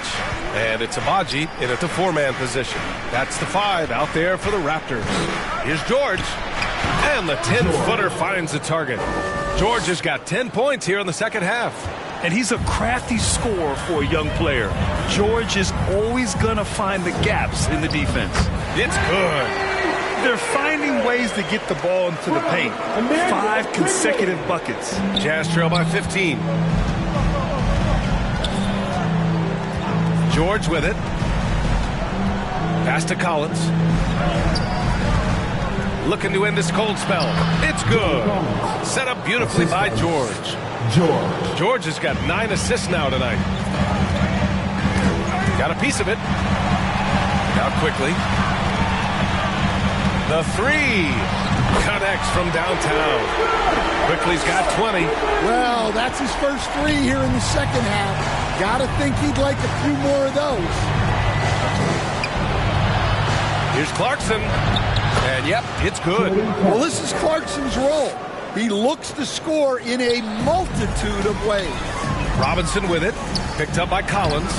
And it's Abaji in at the four-man position. That's the 5 out there for the Raptors. Here's George. And the 10-footer finds the target. George has got 10 points here in the second half. And he's a crafty scorer for a young player. George is always going to find the gaps in the defense. It's good. They're finding ways to get the ball into the paint. 5 consecutive buckets. Jazz trail by 15. George with it. Pass to Collins. Looking to end this cold spell. It's good. Set up beautifully by George. George has got 9 assists now tonight. Got a piece of it. Now Quickly. The 3 connects from downtown. Quickly's got 20. Well, that's his first 3 here in the second half. Gotta think he'd like a few more of those. Here's Clarkson. And yep, it's good. Well, this is Clarkson's role. He looks to score in a multitude of ways. Robinson with it. Picked up by Collins.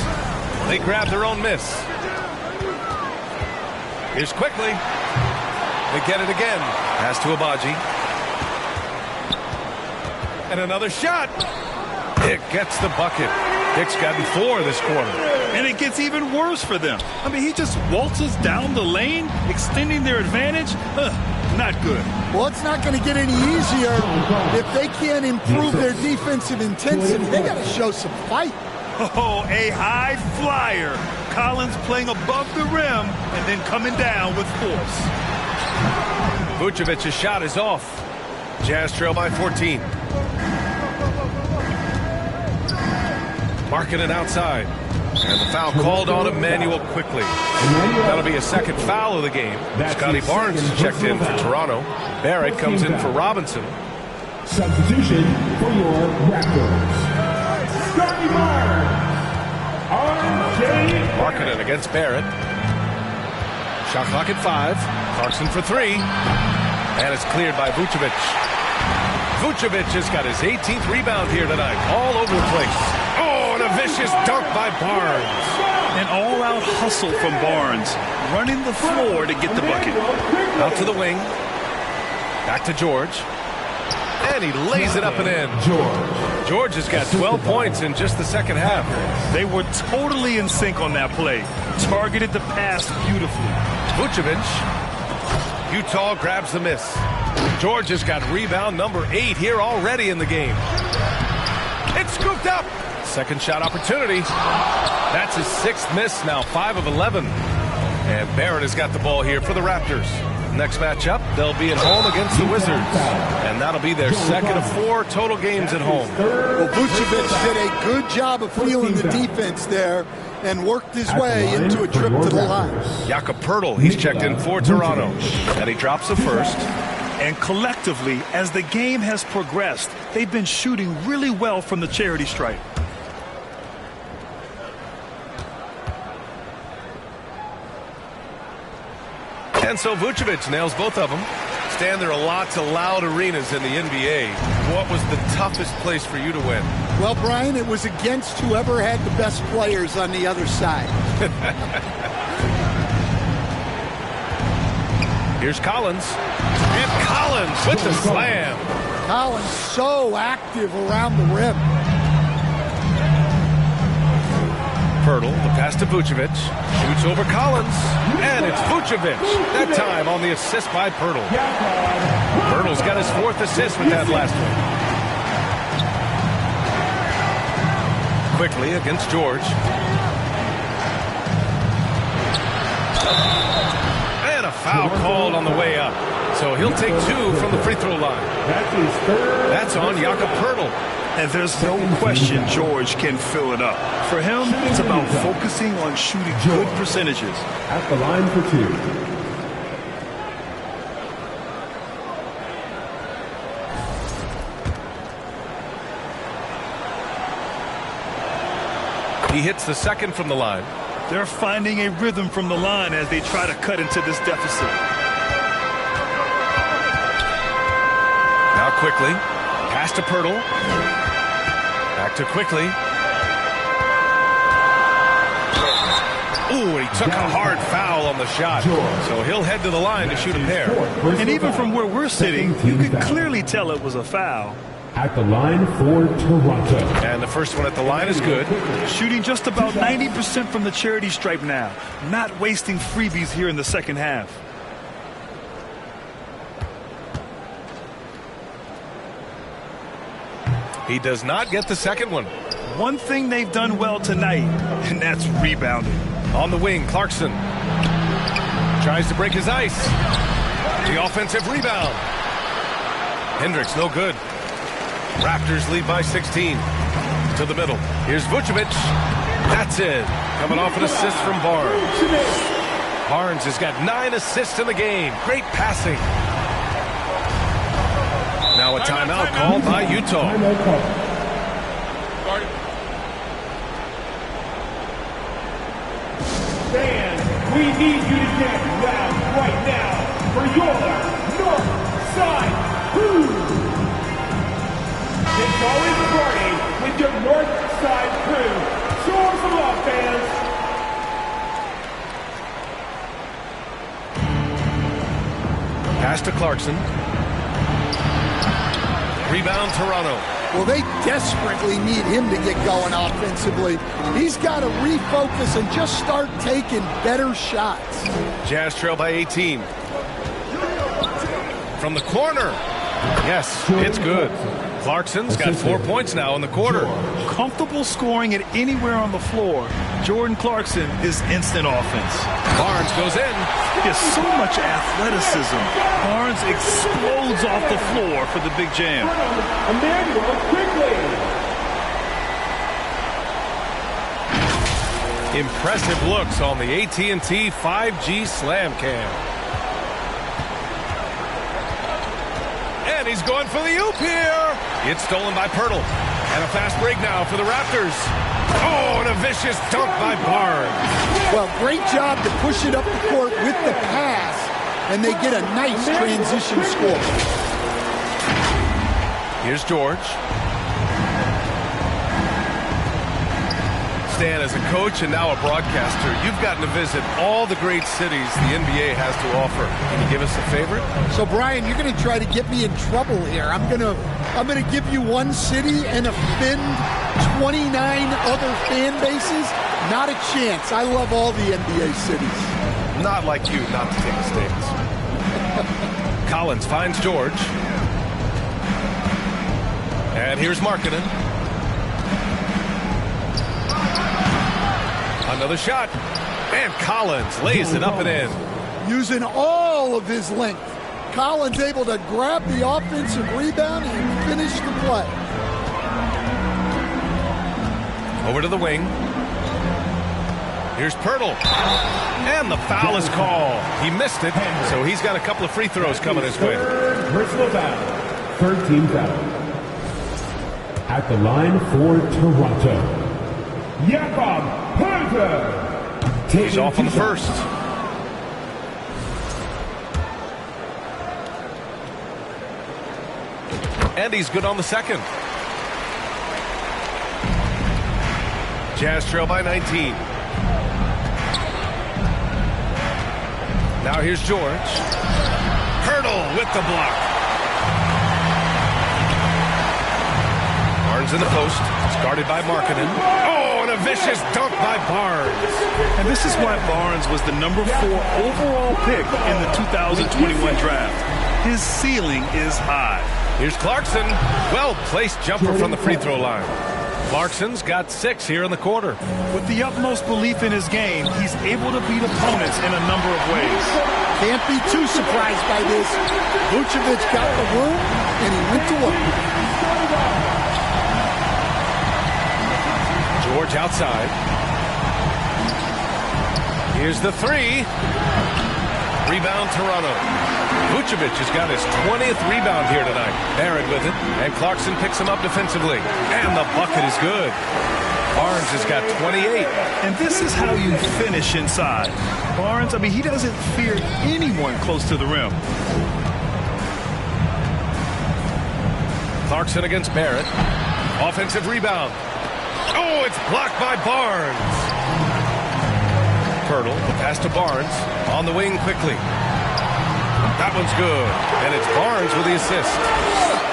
They grab their own miss. Here's Quickly. They get it again. Pass to Abaji. And another shot. Dick gets the bucket. Dick's gotten 4 this quarter. And it gets even worse for them. I mean, he just waltzes down the lane, extending their advantage. Not good. Well, it's not going to get any easier if they can't improve their defensive intensity. They got to show some fight. Oh, a high flyer. Collins playing above the rim and then coming down with force. Vucevic's shot is off. Jazz trail by 14. Marking it outside. And the foul called on Emmanuel Quickly. That'll be a second foul of the game. Scotty Barnes checked in for Toronto. Barrett comes in for Robinson. Substitution for your Raptors. Scotty Barnes. Marking it against Barrett. Shot clock at 5. Clarkson for 3. And it's cleared by Vucevic. Vucevic has got his 18th rebound here tonight. All over the place. Oh, and a vicious dunk by Barnes. An all-out hustle from Barnes. Running the floor to get the bucket. Out to the wing. Back to George. And he lays it up and in. George has got 12 points in just the second half. They were totally in sync on that play. Targeted the pass beautifully. Vucevic. Utah grabs the miss. George has got rebound number 8 here already in the game. It's scooped up. Second shot opportunity. That's his 6th miss now, 5 of 11. And Barrett has got the ball here for the Raptors. Next matchup, they'll be at home against the Wizards. And that'll be their second of 4 total games at home. Well, Vucevic did a good job of feeling the defense there and worked his way into a trip to the line. Jakob Poeltl, he's checked in for Toronto. And he drops the first. And collectively, as the game has progressed, they've been shooting really well from the charity stripe. And so Vucevic nails both of them. Stan, there are lots of loud arenas in the NBA. What was the toughest place for you to win? Well, Brian, it was against whoever had the best players on the other side. Here's Collins. And Collins with the slam. Collins so active around the rim. Pirtle, the pass to Vucevic. Shoots over Collins. And it's Vucevic. That time on the assist by Pirtle. Pirtle's got his 4th assist with that last one. Quickly against George. And a foul called on the way up. So he'll take 2 from the free throw line. That's on Jakob Pirtle. And there's no question George can fill it up. For him, it's about focusing on shooting good percentages. At the line for 2. He hits the second from the line. They're finding a rhythm from the line as they try to cut into this deficit. Now quickly, pass to Pirtle. Back to Quickly. Ooh, he took a hard foul on the shot. So he'll head to the line to shoot a pair. And even from where we're sitting, you could clearly tell it was a foul. At the line for Toronto. And the first one at the line is good. Shooting just about 90% from the charity stripe now. Not wasting freebies here in the second half. He does not get the second one. One thing they've done well tonight, and that's rebounding. On the wing, Clarkson tries to break his ice. The offensive rebound. Hendricks, no good. Raptors lead by 16. To the middle. Here's Vucevic. That's it. Coming off an assist from Barnes. Barnes has got 9 assists in the game. Great passing. Now a timeout called by Utah. Fans, we need you to get loud right now for your North Side Crew. It's always a party with your North Side Crew. Show us some love, fans. Pass to Clarkson. Rebound, Toronto. Well, they desperately need him to get going offensively. He's got to refocus and just start taking better shots. Jazz trail by 18. From the corner. Yes, it's good. Clarkson's got 4 points now in the quarter. Comfortable scoring it anywhere on the floor. Jordan Clarkson is instant offense. Barnes goes in. He has so much athleticism. Barnes explodes off the floor for the big jam. Emmanuel quickly. Impressive looks on the AT&T 5G Slam Cam. And he's going for the oop here. It's stolen by Pirtle. And a fast break now for the Raptors. Oh, and a vicious dunk by Barnes. Well, great job to push it up the court with the pass, and they get a nice transition score. Here's George. Stan, as a coach and now a broadcaster, you've gotten to visit all the great cities the NBA has to offer. Can you give us a favorite? So, Brian, you're going to try to get me in trouble here. I'm going to give you one city and offend 29 other fan bases. Not a chance. I love all the NBA cities. Not like you not to take a stance. Collins finds George. And here's Markkanen. Another shot. And Collins lays it up and in. Using all of his length. Collins able to grab the offensive rebound and finish the play. Over to the wing. Here's Pirtle. And the foul is called. He missed it, so he's got a couple of free throws coming his way. Personal foul. Third team foul. At the line for Toronto, Jakob Pirtle. He's off on the first. and he's good on the second. Jazz trail by 19. Now here's George. Hurdle with the block. Barnes in the post. It's guarded by Markkanen. Oh, and a vicious dunk by Barnes. And this is why Barnes was the number 4 overall pick in the 2021 draft. His ceiling is high. Here's Clarkson. Well-placed jumper from the free throw line. Clarkson's got 6 here in the quarter. With the utmost belief in his game, he's able to beat opponents in a number of ways. Can't be too surprised by this. Vucevic got the room, and he went to work. George outside. Here's the 3. Rebound Toronto. Vucevic has got his 20th rebound here tonight. Barrett with it, and Clarkson picks him up defensively. And the bucket is good. Barnes has got 28. And this is how you finish inside. Barnes, I mean, he doesn't fear anyone close to the rim. Clarkson against Barrett. Offensive rebound. Oh, it's blocked by Barnes. Pirtle, the pass to Barnes. On the wing quickly. That one's good. And it's Barnes with the assist.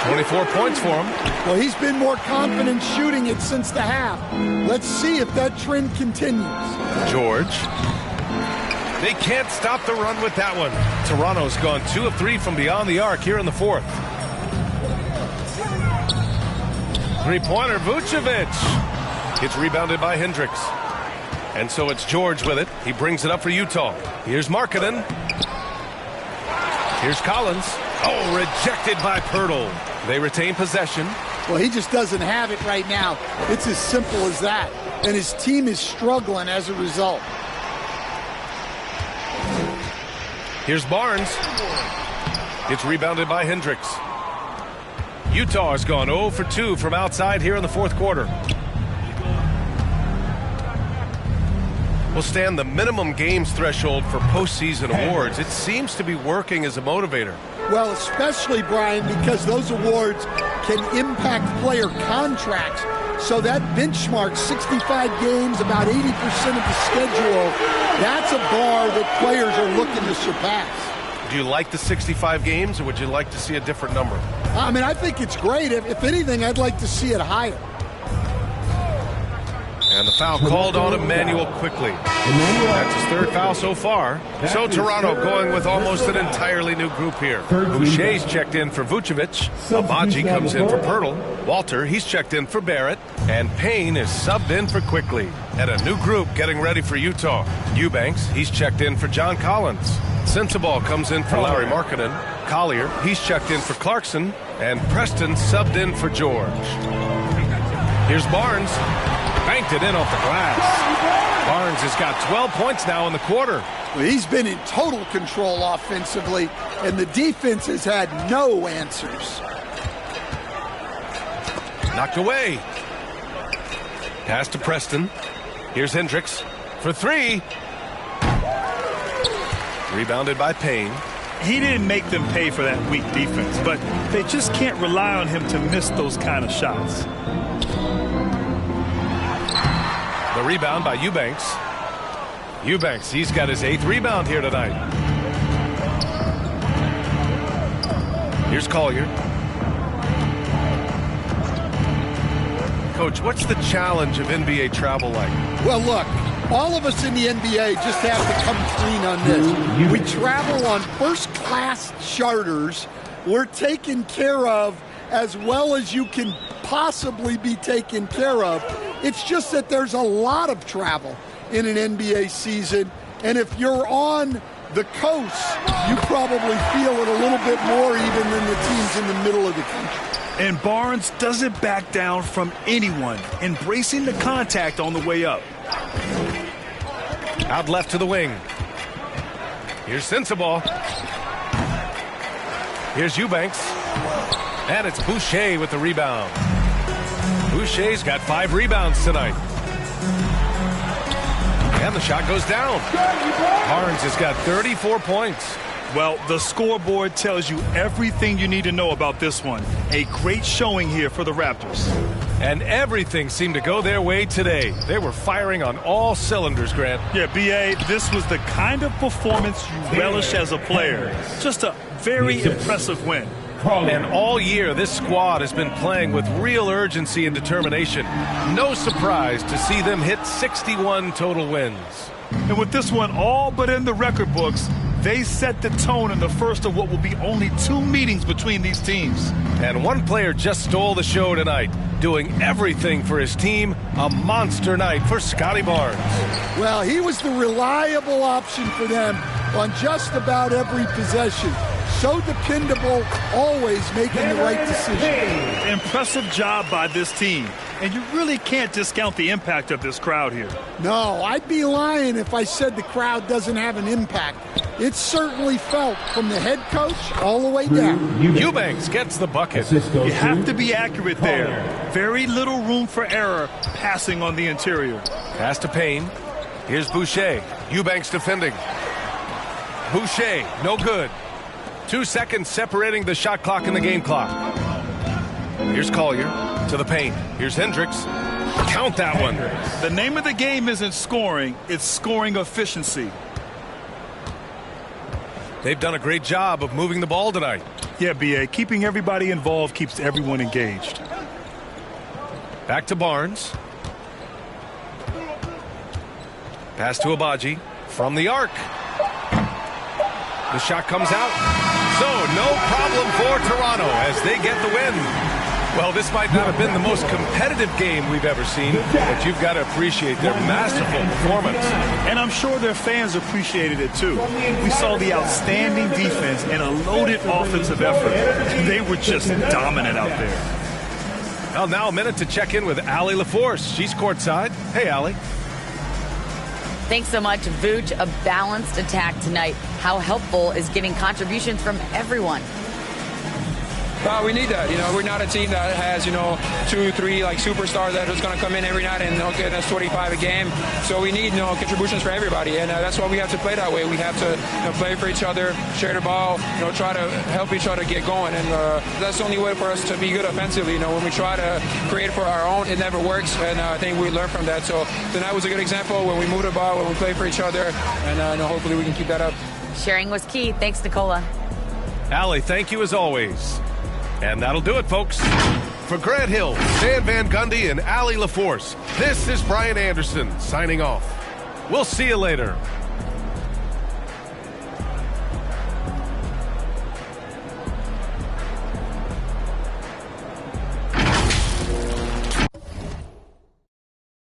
24 points for him. Well, he's been more confident shooting it since the half. Let's see if that trend continues. George. They can't stop the run with that one. Toronto's gone 2 of 3 from beyond the arc here in the 4th. Three-pointer, Vucevic. It's rebounded by Hendricks. And so it's George with it. He brings it up for Utah. Here's Markkanen. Here's Collins. Oh, rejected by Pirtle. They retain possession. Well, he just doesn't have it right now. It's as simple as that. And his team is struggling as a result. Here's Barnes. It's rebounded by Hendricks. Utah has gone 0 for 2 from outside here in the 4th quarter. Will stand the minimum games threshold for postseason awards. It seems to be working as a motivator. Well, especially, Brian, because those awards can impact player contracts. So that benchmark, 65 games, about 80% of the schedule, that's a bar that players are looking to surpass. Do you like the 65 games, or would you like to see a different number? I mean, I think it's great. If anything, I'd like to see it higher. And the foul called on Emmanuel quickly. That's his 3rd foul so far. So Toronto going with almost an entirely new group here. Boucher's checked in for Vucevic. Abaji comes in for Pirtle. Walter, he's checked in for Barrett. And Payne is subbed in for Quickly. And a new group getting ready for Utah. Eubanks, he's checked in for John Collins. Sensabaugh comes in for Larry Markkanen. Collier, he's checked in for Clarkson. And Preston subbed in for George. Here's Barnes. Banked it in off the glass. Barnes has got 12 points now in the quarter. Well, he's been in total control offensively, and the defense has had no answers. Knocked away. Pass to Preston. Here's Hendricks for 3. Rebounded by Payne. He didn't make them pay for that weak defense, but they just can't rely on him to miss those kind of shots. The rebound by Eubanks. Eubanks, he's got his 8th rebound here tonight. Here's Collier. Coach, what's the challenge of NBA travel like? Well, look, all of us in the NBA just have to come clean on this. We travel on first-class charters. We're taken care of as well as you can possibly be taken care of. It's just that there's a lot of travel in an NBA season, and if you're on the coast, you probably feel it a little bit more even than the teams in the middle of the country. And Barnes doesn't back down from anyone, embracing the contact on the way up. Out left to the wing. Here's Sensabaugh. Here's Eubanks. And it's Boucher with the rebound. Boucher's got 5 rebounds tonight. And the shot goes down. Barnes has got 34 points. Well, the scoreboard tells you everything you need to know about this one. A great showing here for the Raptors. And everything seemed to go their way today. They were firing on all cylinders, Grant. Yeah, B.A., this was the kind of performance you relish as a player. Just a very impressive win. And all year, this squad has been playing with real urgency and determination. No surprise to see them hit 61 total wins. And with this one all but in the record books, they set the tone in the first of what will be only 2 meetings between these teams. And one player just stole the show tonight, doing everything for his team. A monster night for Scotty Barnes. Well, he was the reliable option for them on just about every possession. So dependable, always making the right decision. Impressive job by this team. And you really can't discount the impact of this crowd here. No, I'd be lying if I said the crowd doesn't have an impact. It's certainly felt from the head coach all the way down. Eubanks gets the bucket. You have to be accurate there. Very little room for error passing on the interior. Pass to Payne. Here's Boucher. Eubanks defending. Boucher, no good. 2 seconds separating the shot clock and the game clock. Here's Collier to the paint. Here's Hendricks. Count that one. The name of the game isn't scoring, it's scoring efficiency. They've done a great job of moving the ball tonight. Yeah, B.A., keeping everybody involved keeps everyone engaged. Back to Barnes. Pass to Abaji from the arc. The shot comes out. So no problem for Toronto as they get the win. Well, this might not have been the most competitive game we've ever seen, but you've got to appreciate their masterful performance. And I'm sure their fans appreciated it too. We saw the outstanding defense and a loaded offensive effort. They were just dominant out there. Well, now a minute to check in with Allie LaForce. She's courtside. Hey, Allie. Thanks so much, Vooch. A balanced attack tonight. How helpful is getting contributions from everyone? We need that. We're not a team that has, 2, 3 like superstars that is going to come in every night and get us 25 a game. So we need, contributions for everybody, and that's why we have to play that way. We have to play for each other, share the ball, try to help each other get going, and that's the only way for us to be good offensively. When we try to create for our own, it never works, and I think we learned from that. So tonight was a good example when we move the ball, when we play for each other, and hopefully we can keep that up. Sharing was key. Thanks, Nicola. Allie, thank you as always. And that'll do it, folks. For Grant Hill, Stan Van Gundy, and Allie LaForce, this is Brian Anderson signing off. We'll see you later.